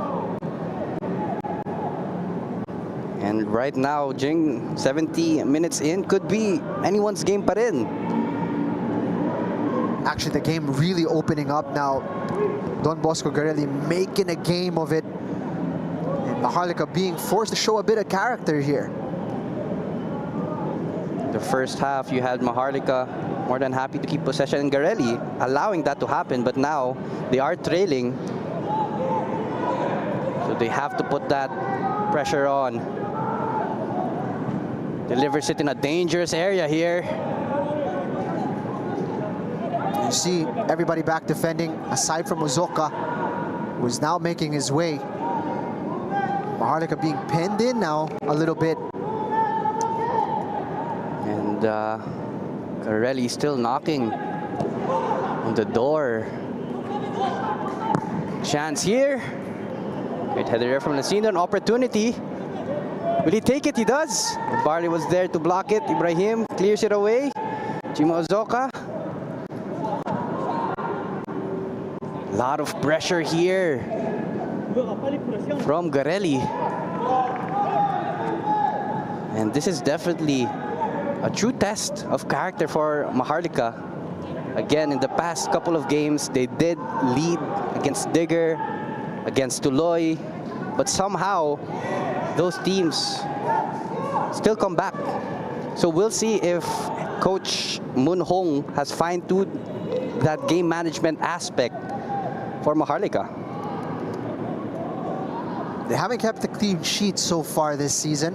And right now, Jing, 70 minutes in, could be anyone's game pa rin. Actually, the game really opening up now. Don Bosco Garelli making a game of it. And Maharlika being forced to show a bit of character here. The first half, you had Maharlika more than happy to keep possession, and Garelli allowing that to happen, but now they are trailing. So they have to put that pressure on. Delivers it in a dangerous area here. You see everybody back defending, aside from Uzoka, who's now making his way. Maharlika being pinned in now a little bit. And Garelli still knocking on the door. Chance here. Great header there from Lucindo, an opportunity. Will he take it? He does. Barley was there to block it. Ibrahim clears it away. Chima Uzoka. A lot of pressure here from Garelli. And this is definitely a true test of character for Maharlika. Again, in the past couple of games, they did lead against Digger, against Tuloy, but somehow those teams still come back. So we'll see if Coach Moon Hong has fine-tuned that game management aspect for Maharlika. They haven't kept a clean sheet so far this season.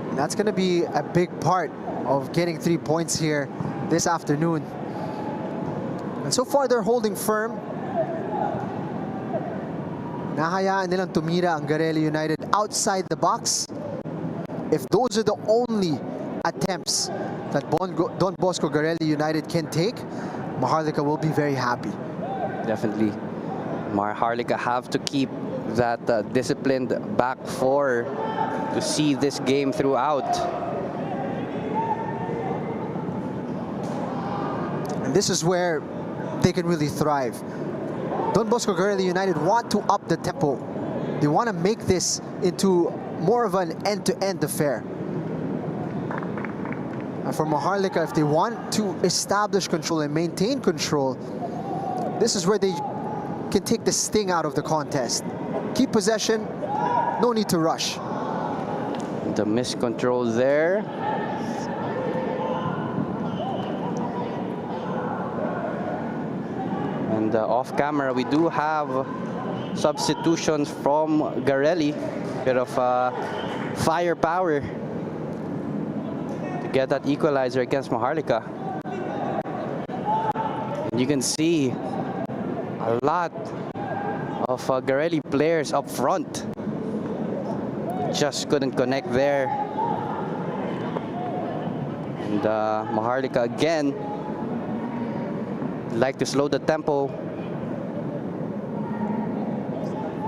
And that's going to be a big part of getting 3 points here this afternoon. And so far, they're holding firm. Nahayaan nilang tumira ang Garelli United outside the box. If those are the only attempts that Don Bosco Garelli United can take, Maharlika will be very happy. Definitely. Maharlika have to keep that disciplined back four to see this game throughout. And this is where they can really thrive. Don Bosco Garelli United want to up the tempo. They want to make this into more of an end-to-end affair. And for Maharlika, if they want to establish control and maintain control, this is where they can take the sting out of the contest. Keep possession, no need to rush. The miscontrol there. And off camera, we do have substitutions from Garelli. Bit of firepower to get that equalizer against Maharlika. And you can see a lot of Garelli players up front. Just couldn't connect there. And Maharlika again like to slow the tempo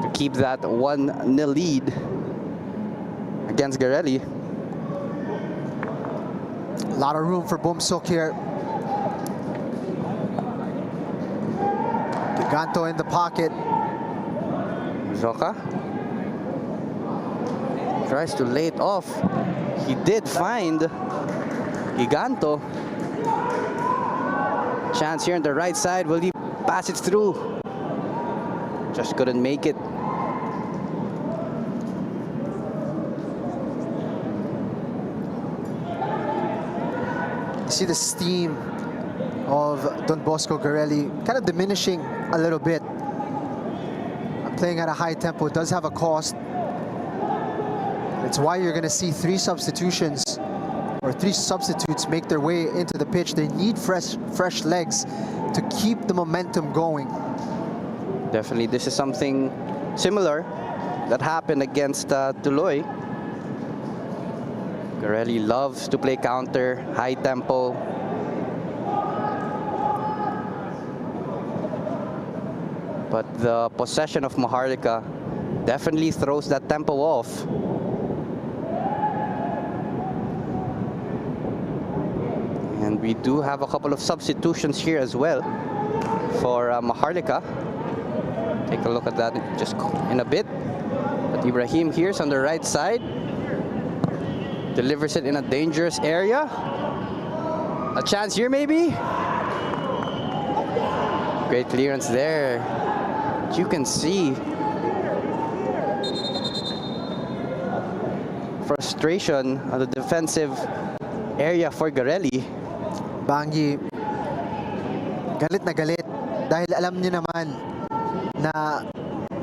to keep that 1-0 lead against Garelli. A lot of room for Bumsok here. Giganto in the pocket. Zoka tries to lay it off. He did find Giganto. Chance here on the right side. Will he pass it through? Just couldn't make it. You see the steam of Don Bosco Garelli kind of diminishing a little bit. Playing at a high tempo does have a cost. It's why you're going to see 3 substitutions or 3 substitutes make their way into the pitch. They need fresh legs to keep the momentum going. Definitely, this is something similar that happened against Tuloy. Garelli loves to play counter, high tempo. But the possession of Maharlika definitely throws that tempo off. And we do have a couple of substitutions here as well for Maharlika. Take a look at that just in a bit. But Ibrahim here's on the right side. Delivers it in a dangerous area. A chance here maybe. Great clearance there. You can see frustration on the defensive area for Garelli. Bangi, galit na galit dahil alam niyo naman na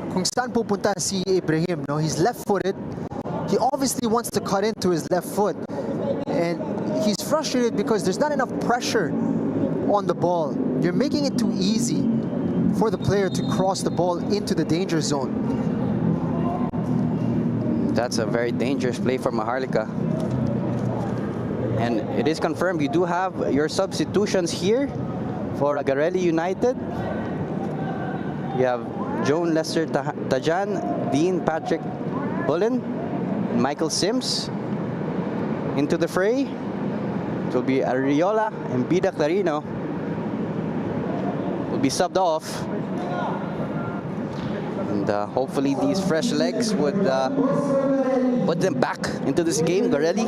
kung saan pupunta si Ibrahim, no? He's left-footed. He obviously wants to cut into his left foot, and he's frustrated because there's not enough pressure on the ball. You're making it too easy for the player to cross the ball into the danger zone. That's a very dangerous play for Maharlika. And it is confirmed you do have your substitutions here for Garelli United. You have Joan Lester Tajan, Dean Patrick Bullen, Michael Sims into the fray. It will be Ariola and Bida Clarino will be subbed off. And hopefully these fresh legs would put them back into this game, Garelli.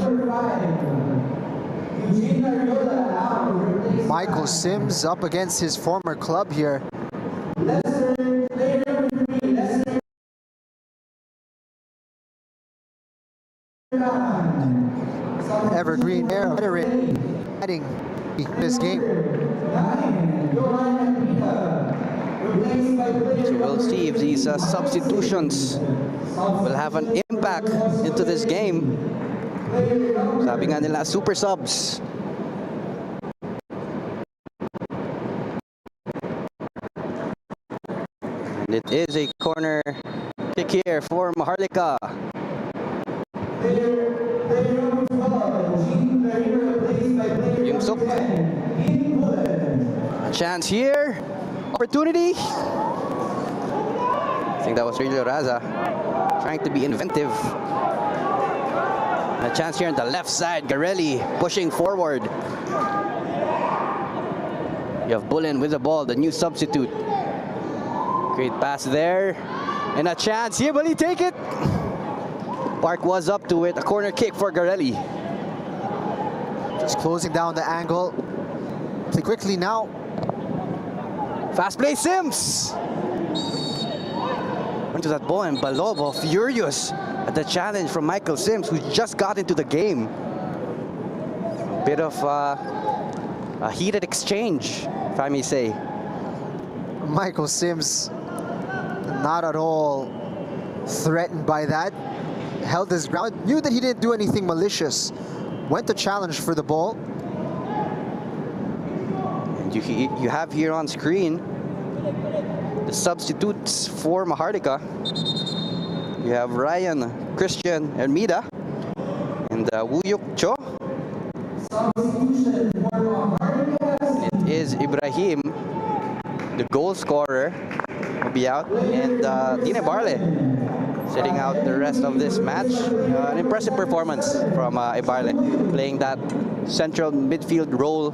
Michael Sims up against his former club here. Evergreen Air adding this game. So we'll see if these substitutions will have an impact into this game. Sabi nga nila, super subs. And it is a corner kick here for Maharlika. Yungsuk. A chance here. Opportunity. I think that was Rillo Raza trying to be inventive. A chance here on the left side. Garelli pushing forward. You have Bullen with the ball, the new substitute. Great pass there. And a chance here. Will he take it? Park was up to it. A corner kick for Garelli. Just closing down the angle. Play quickly now. Fast play, Sims. Went to that ball, and Balobo furious at the challenge from Michael Sims, who just got into the game. Bit of a heated exchange, if I may say. Michael Sims, not at all threatened by that. Held his ground, knew that he didn't do anything malicious. Went to challenge for the ball. And you have here on screen the substitutes for Maharlika. You have Ryan, Christian, Ermida, and Wuyuk Cho. It is Ibrahim, the goal scorer, will be out, and Dine Barle sitting out the rest of this match. An impressive performance from Ibarle, playing that central midfield role.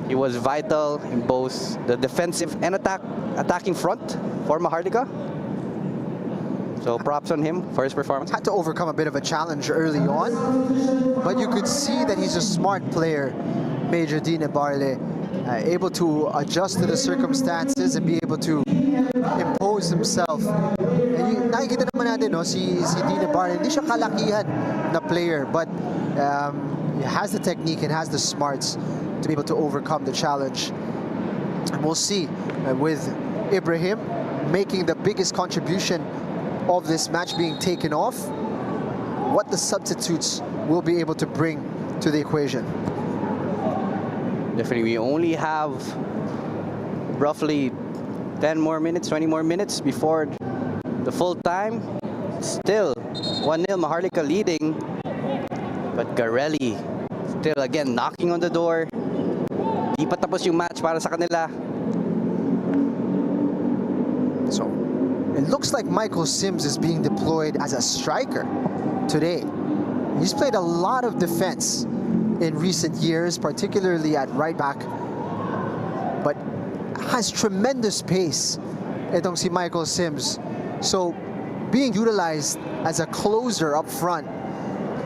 He was vital in both the defensive and attacking front for Maharlika. So props on him for his performance. Had to overcome a bit of a challenge early on, but you could see that he's a smart player, Major Dine Barle, able to adjust to the circumstances and be able to impose himself. And nakikita naman natin, no, si Dine Barle, hindi siya kalakihan na player, but he has the technique and has the smarts to be able to overcome the challenge. And we'll see with Ibrahim making the biggest contribution of this match being taken off, what the substitutes will be able to bring to the equation. Definitely, we only have roughly 10 more minutes, 20 more minutes before the full time. Still 1-0 Maharlika leading, but Garelli still again knocking on the door. Di pa tapos yung match para sa kanila. So it looks like Michael Sims is being deployed as a striker today. He's played a lot of defense in recent years, particularly at right back, but has tremendous pace itong si Michael Sims. So being utilized as a closer up front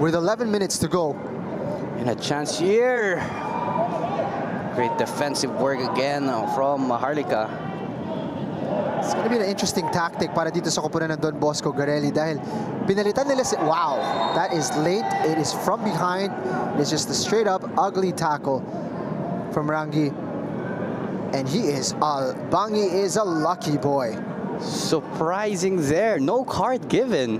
with 11 minutes to go. And a chance here. Great defensive work again from Maharlika. It's going to be an interesting tactic para dito sa koponan ng Don Bosco Garelli dahil pinalitan nila si... Wow, that is late. It is from behind. It's just a straight up ugly tackle from Rangi. And Bangi is a lucky boy. Surprising there. No card given.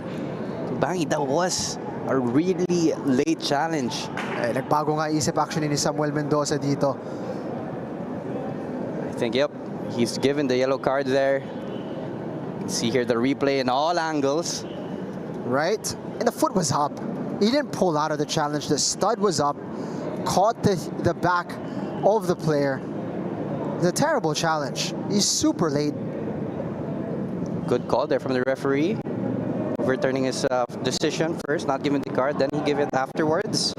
Bangi, that was a really late challenge. Nagbago nga isip actually ni Samuel Mendoza dito. I think, yep, he's given the yellow card there. See here the replay in all angles. Right? And the foot was up. He didn't pull out of the challenge. The stud was up, caught the back of the player. The terrible challenge. He's super late. Good call there from the referee. Overturning his decision first, not giving the card, then he gave it afterwards.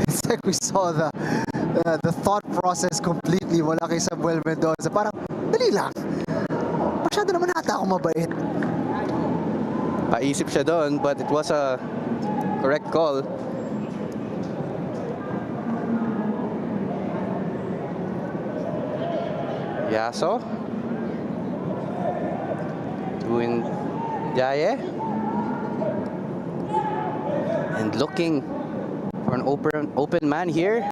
It's like we saw the thought process completely wala kay Samuel Mendoza. Parang, dali lang. Masyado naman ata ako mabait. Paisip siya doon, but it was a correct call. Yaso. Doing Jaye. And looking for an open man here.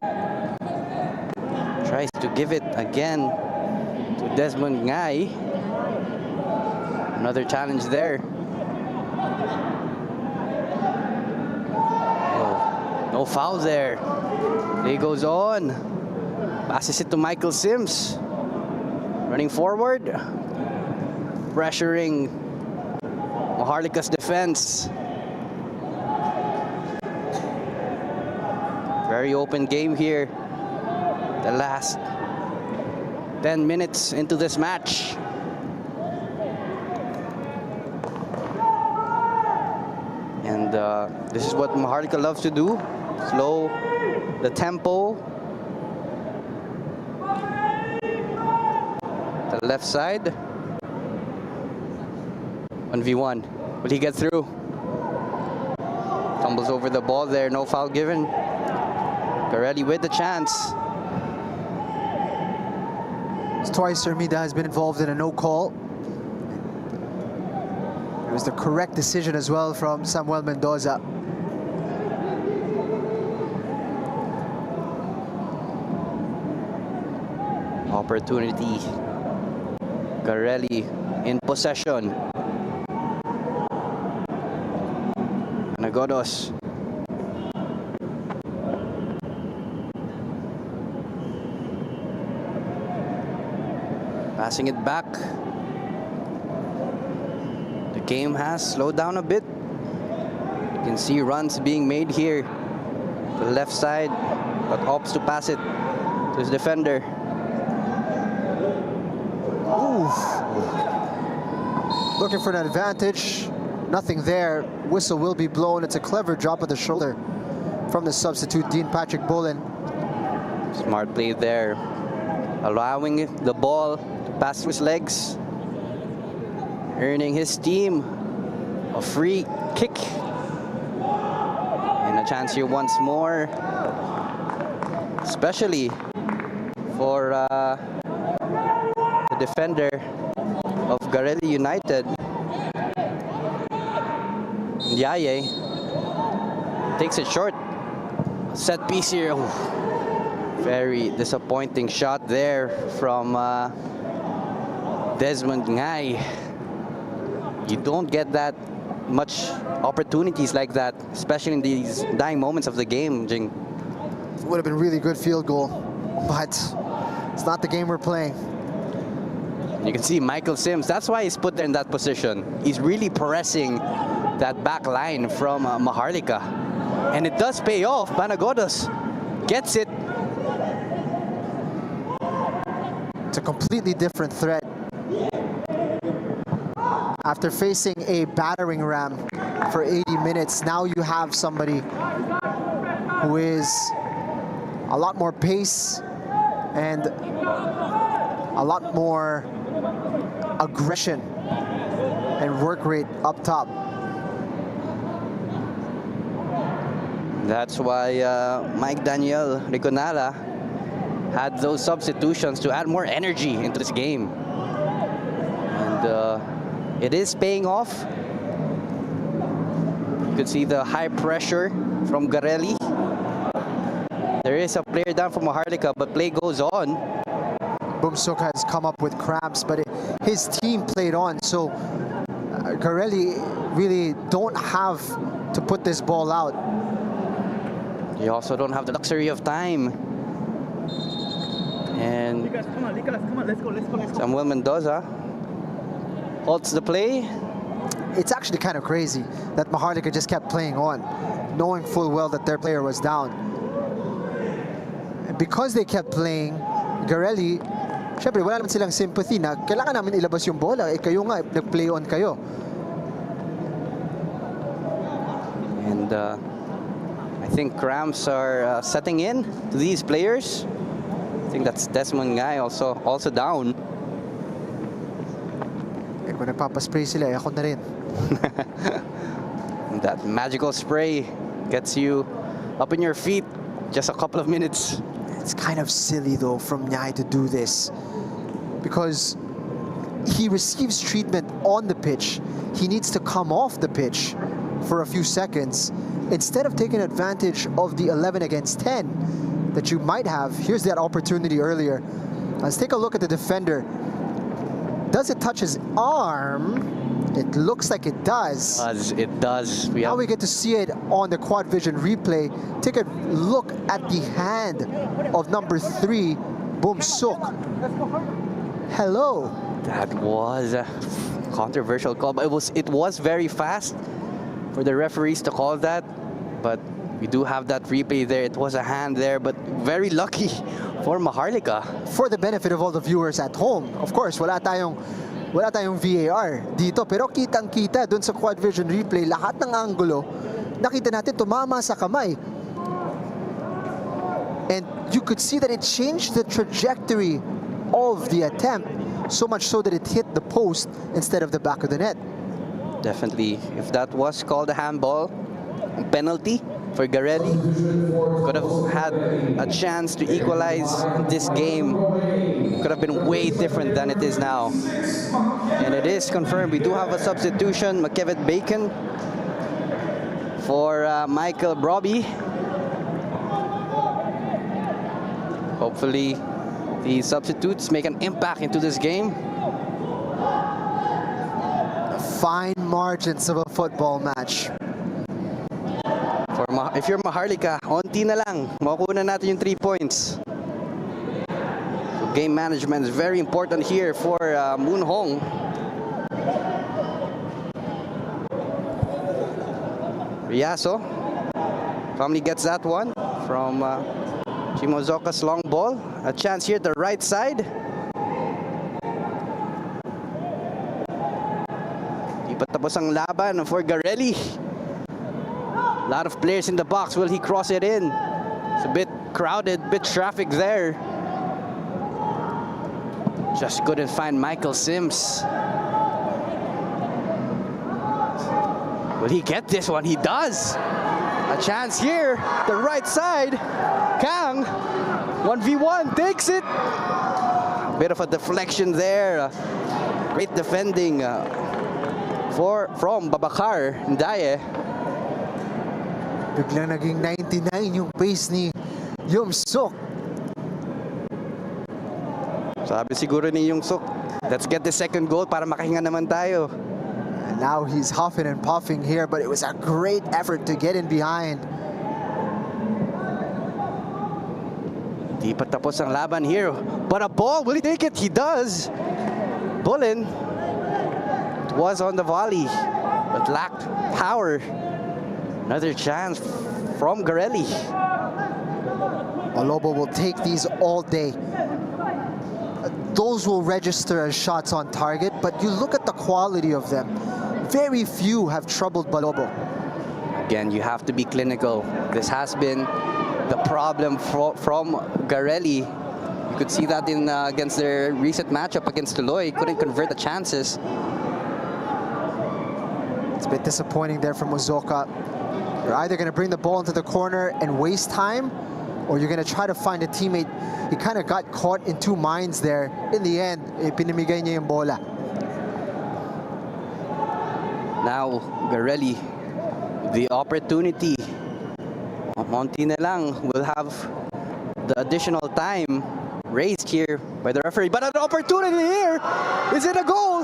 Tries to give it again to Desmond Ngai. Another challenge there. Oh, no foul there. Play goes on. Passes it to Michael Sims. Running forward. Pressuring Maharlika's defense. Very open game here. The last 10 minutes into this match. And this is what Maharlika loves to do. Slow the tempo. The left side. 1v1. Will he get through? Tumbles over the ball there. No foul given. Garelli with the chance. Twice Hermida has been involved in a no call. It was the correct decision as well from Samuel Mendoza. Opportunity. Garelli in possession. Anagodos. Passing it back. The game has slowed down a bit. You can see runs being made here. To the left side, but opts to pass it to his defender. Looking for an advantage. Nothing there. Whistle will be blown. It's a clever drop of the shoulder from the substitute, Dean Patrick Bullen. Smart play there. Allowing the ball to pass through his legs. Earning his team a free kick. And a chance here once more. Especially for the defender of Garelli United. Yaye takes it short. Set piece here. Ooh. Very disappointing shot there from Desmond Ngai. You don't get that much opportunities like that, especially in these dying moments of the game, Jing. Would have been really good field goal, but it's not the game we're playing. You can see Michael Sims, that's why he's put there in that position. He's really pressing that back line from Maharlika. And it does pay off. Panagodas gets it. It's a completely different threat. After facing a battering ram for 80 minutes, now you have somebody who is a lot more pace and a lot more aggression and work rate up top. That's why Mike Daniel Riconala had those substitutions to add more energy into this game. And it is paying off. You could see the high pressure from Garelli. There is a player down from Maharlika, but play goes on. BOSCO has come up with cramps, but his team played on, so Garelli really don't have to put this ball out. You also don't have the luxury of time. And Come on, let's go. Samuel Mendoza halts the play. It's actually kind of crazy that Maharlika just kept playing on, knowing full well that their player was down. And because they kept playing, Garelli, syempre wala naman silang sympathy na kailangan namin ilabas yung bola. Eh kayo nga, nag-play on kayo. And I think cramps are setting in to these players. I think that's Desmond Ngay also down. Eh kung nagpapaspray sila, eh ako na rin. That magical spray gets you up in your feet just a couple of minutes. It's kind of silly though from Nyai to do this, because he receives treatment on the pitch. He needs to come off the pitch for a few seconds instead of taking advantage of the 11 against 10 that you might have. Here's that opportunity earlier. Let's take a look at the defender. Does it touch his arm? It looks like it does. It does. Now we get to see it on the quad vision replay. Take a look at the hand of number 3, BOSCO. Hello. That was a controversial call, but it was very fast for the referees to call that. But we do have that replay there. It was a hand there, but very lucky for Maharlika. For the benefit of all the viewers at home, of course, wala tayong VAR dito, pero kitang-kita dun sa quad vision replay, lahat ng angulo, nakita natin tumama sa kamay. And you could see that it changed the trajectory of the attempt, so much so that it hit the post instead of the back of the net. Definitely, if that was called a handball, penalty for Garelli, could have had a chance to equalize this game. Could have been way different than it is now. And it is confirmed. We do have a substitution, McKevitt Bacon for Michael Brobby. Hopefully, the substitutes make an impact into this game. Fine margins of a football match. If you're Maharlika, onti na lang, makukuha natin yung 3 points. So game management is very important here for Moon Hong. Riaso probably gets that one from Chimozoka's long ball. A chance here at the right side. Di pa tapos ang laban for Garelli. A lot of players in the box. Will he cross it in? It's a bit crowded, bit traffic there. Just couldn't find Michael Sims. Will he get this one? He does. A chance here, the right side. Kang, 1v1, takes it. A bit of a deflection there. Great defending from Babakar Ndaye. Biglang naging 99 yung pace ni Yumsuk. Sabi siguro ni Yungsuk, let's get the second goal para makahinga naman tayo. Now he's huffing and puffing here, but it was a great effort to get in behind. Di pa tapos ang laban here. But a ball, will he take it? He does. Bullen was on the volley, but lacked power. Another chance from Garelli. Balobo will take these all day. Those will register as shots on target, but you look at the quality of them. Very few have troubled Balobo. Again, you have to be clinical. This has been the problem from Garelli. You could see that in against their recent matchup against Tuloy. Couldn't convert the chances. It's a bit disappointing there from Ozoka. You're either going to bring the ball into the corner and waste time, or you're going to try to find a teammate. He kind of got caught in two minds there. In the end, pinamigay niya yung bola. Now, Garelli, the opportunity. Monty na lang will have the additional time raised here by the referee. But an opportunity here! Is it a goal?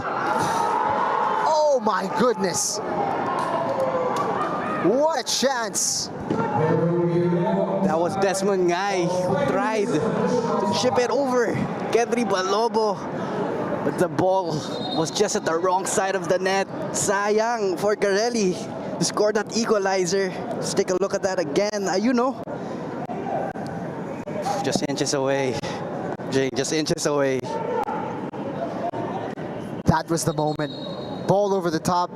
Oh my goodness! What a chance! That was Desmond Ngai who tried to chip it over Kendry Balobo. But the ball was just at the wrong side of the net. Sayang for Garelli to score that equalizer. Let's take a look at that again. You know, just inches away. Jay, just inches away. That was the moment. Ball over the top.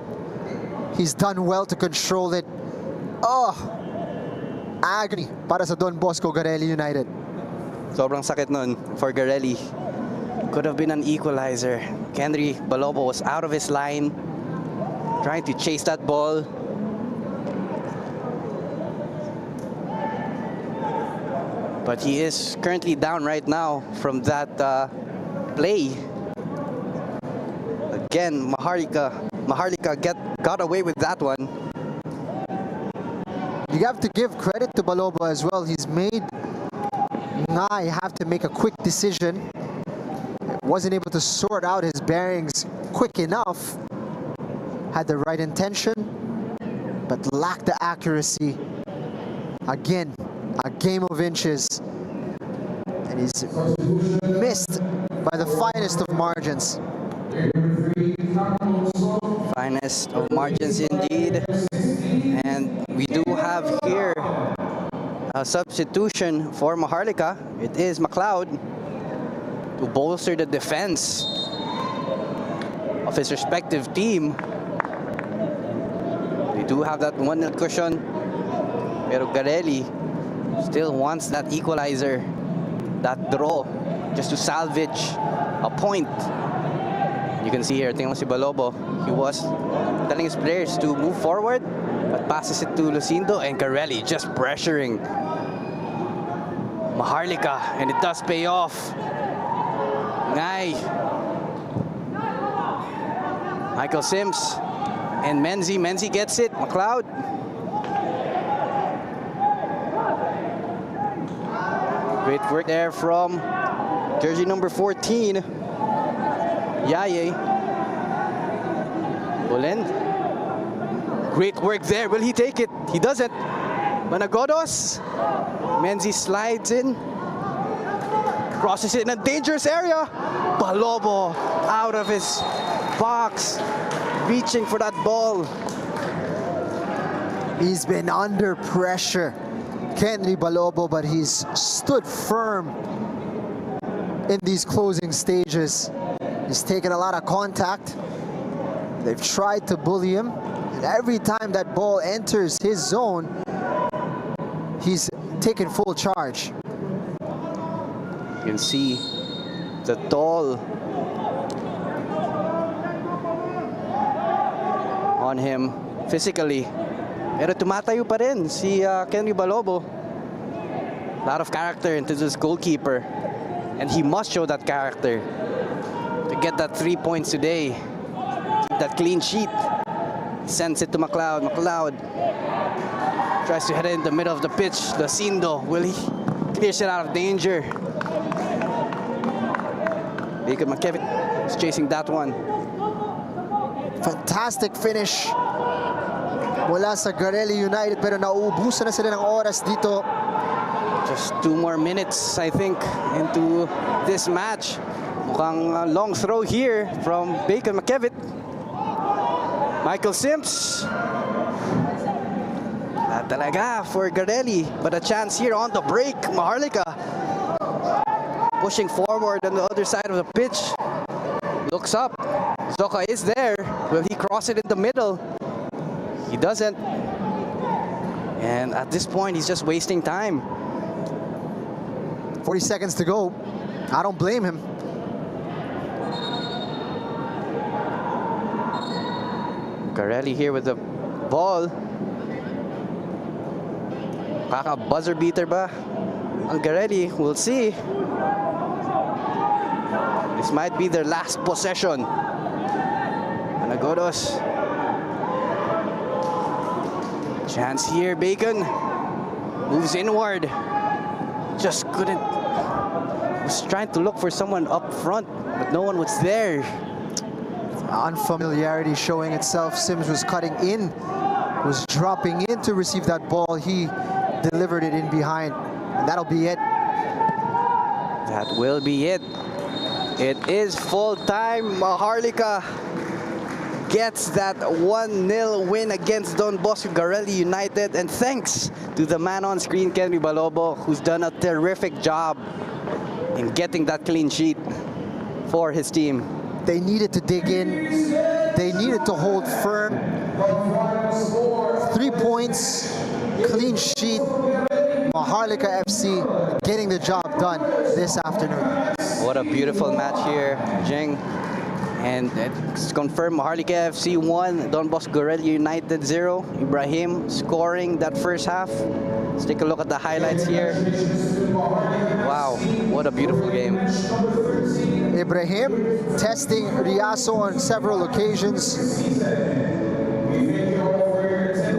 He's done well to control it. Oh! Agony para sa Don Bosco Garelli United. Sobrang sakit nun for Garelli. Could have been an equalizer. Kendry Balobo was out of his line, trying to chase that ball. But he is currently down right now from that play. Again, Maharlika got away with that one. You have to give credit to Balobo as well. He's made Ngai have to make a quick decision. Wasn't able to sort out his bearings quick enough. Had the right intention, but lacked the accuracy. Again, a game of inches. And he's missed by the finest of margins. Finest of margins indeed. And we do have here a substitution for Maharlika. It is McLeod to bolster the defense of his respective team. We do have that 1-0 cushion, pero Garelli still wants that equalizer, that draw, just to salvage a point. You can see here, tingnan mo si Balobo, he was telling his players to move forward, but passes it to Lucindo, and Garelli just pressuring Maharlika, and it does pay off. Ngai, Michael Sims, and Menzi gets it. McLeod. Great work there from jersey number 14, Yaye. Bullen. Great work there. Will he take it? He doesn't. Managodos. Menzi slides in. Crosses it in a dangerous area. Balobo out of his box, reaching for that ball. He's been under pressure, Kendry Balobo, but he's stood firm in these closing stages. He's taken a lot of contact. They've tried to bully him, and every time that ball enters his zone, he's taken full charge. You can see the toll on him physically. Pero tumatayo pa rin si Kendry Balobo. A lot of character into this goalkeeper. And he must show that character to get that 3 points today. Keep that clean sheet. Sends it to McLeod. McLeod tries to head it in the middle of the pitch. Lucindo, will he? Clears it out of danger. Jacob McKevitt is chasing that one. Fantastic finish mula sa Garelli United, pero nauubusan na sila ng oras dito. Just 2 more minutes, I think, into this match. Mukhang long throw here from Bacon McKevitt. Michael Sims. Not talaga for Garelli, but a chance here on the break. Maharlika pushing forward on the other side of the pitch. Looks up. Zoka is there. Will he cross it in the middle? He doesn't. And at this point, he's just wasting time. 40 seconds to go. I don't blame him. Garelli here with the ball. Kaka buzzer beater ba ang Garelli? We'll see. This might be their last possession. Anagodos. Chance here, Bacon. Moves inward. Just couldn't. Was trying to look for someone up front, but no one was there. Unfamiliarity showing itself. Sims was cutting in, was dropping in to receive that ball. He delivered it in behind, and that'll be it. That will be it. It is full time. Maharlika gets that 1-0 win against Don Bosco Garelli United, and thanks to the man on screen, Kenny Balobo, who's done a terrific job in getting that clean sheet for his team. They needed to dig in. They needed to hold firm. 3 points, clean sheet. Maharlika FC getting the job done this afternoon. What a beautiful match here, Jing. And it's confirmed Maharlika FC 1, Don Bosco Garelli United 0. Ibrahim scoring that first half. Let's take a look at the highlights here. Wow, what a beautiful game. Ibrahim testing Riaso on several occasions.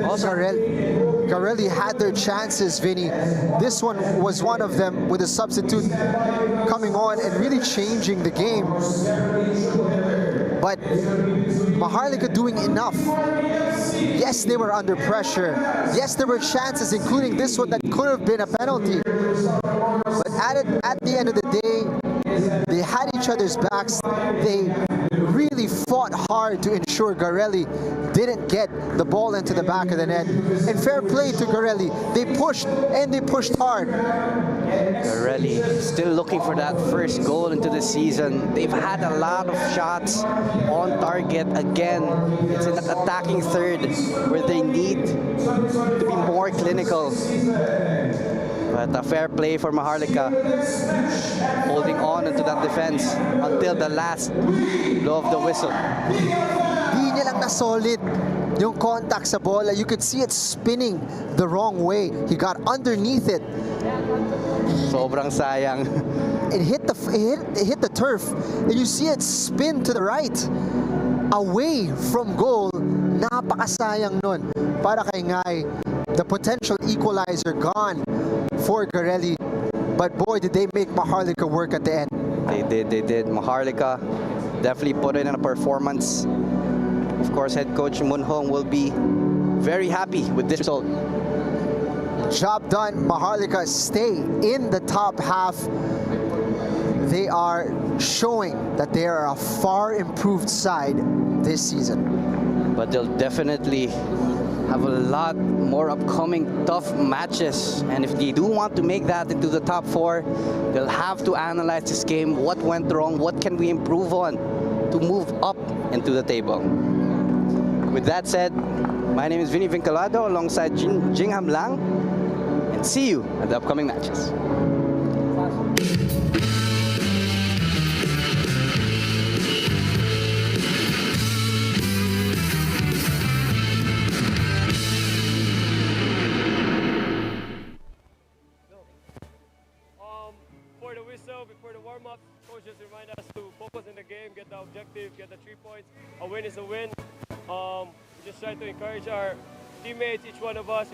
Also, Garelli had their chances, Vinny. This one was one of them, with a substitute coming on and really changing the game. But Maharlika doing enough. Yes, they were under pressure. Yes, there were chances, including this one that could have been a penalty. But at the end of the day, they had each other's backs. They really fought hard to ensure Garelli didn't get the ball into the back of the net. And fair play to Garelli. They pushed, and they pushed hard. Garelli still looking for that first goal into the season. They've had a lot of shots on target again. It's in that attacking third where they need to be more clinical. But a fair play for Maharlika, holding on into that defense until the last blow of the whistle. Di niya lang na solid yung contact sa bola. You could see it spinning the wrong way. He got underneath it. Sobrang sayang. It hit the turf, and you see it spin to the right, away from goal. Napakasayang nun para kay Ngay. The potential equalizer gone for Garelli, but boy, did they make Maharlika work at the end. They did. Maharlika definitely put in a performance. Of course, head coach Munhong will be very happy with this result. Job done. Maharlika stay in the top half. They are showing that they are a far improved side this season. But they'll definitely have a lot more upcoming tough matches, and if they do want to make that into the top 4, they'll have to analyze this game. What went wrong? What can we improve on to move up into the table? With that said, my name is Vinny Vincalado alongside Jing Hamlang, and see you at the upcoming matches. Before the whistle, before the warm-up, coach just remind us to focus in the game, get the objective, get the 3 points. A win is a win. We just try to encourage our teammates, each one of us.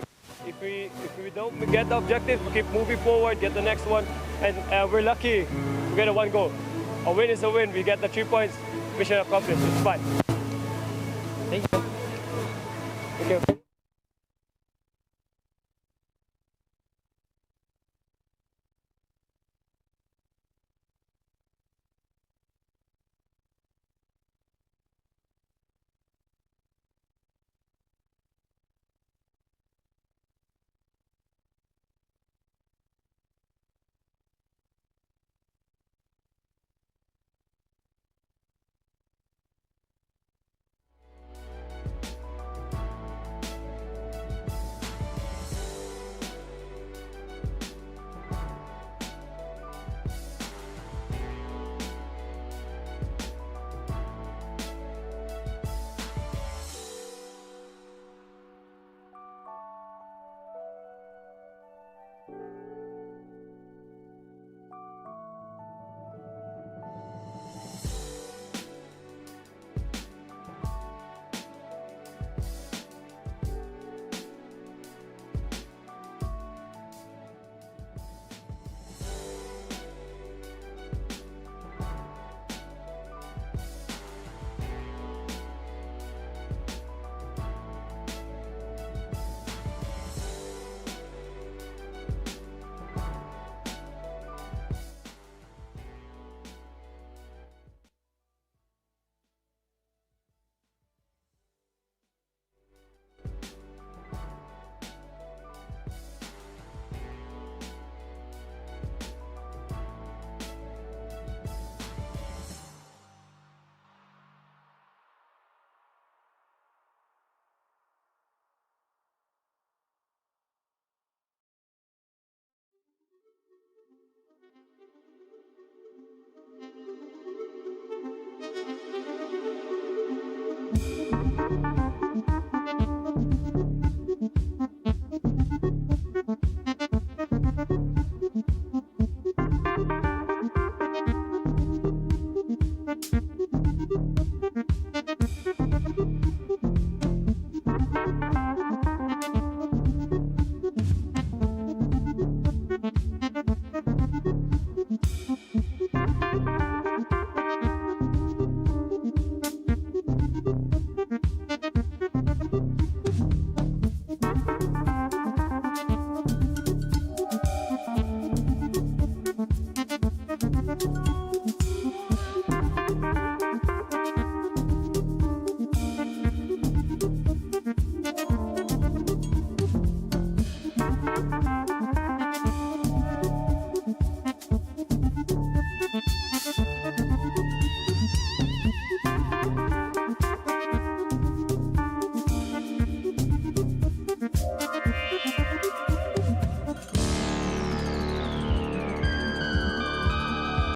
If we don't get the objective, we keep moving forward, get the next one, and we're lucky we get a 1 goal. A win is a win. We get the 3 points. Mission accomplished. It's fine. Thank you.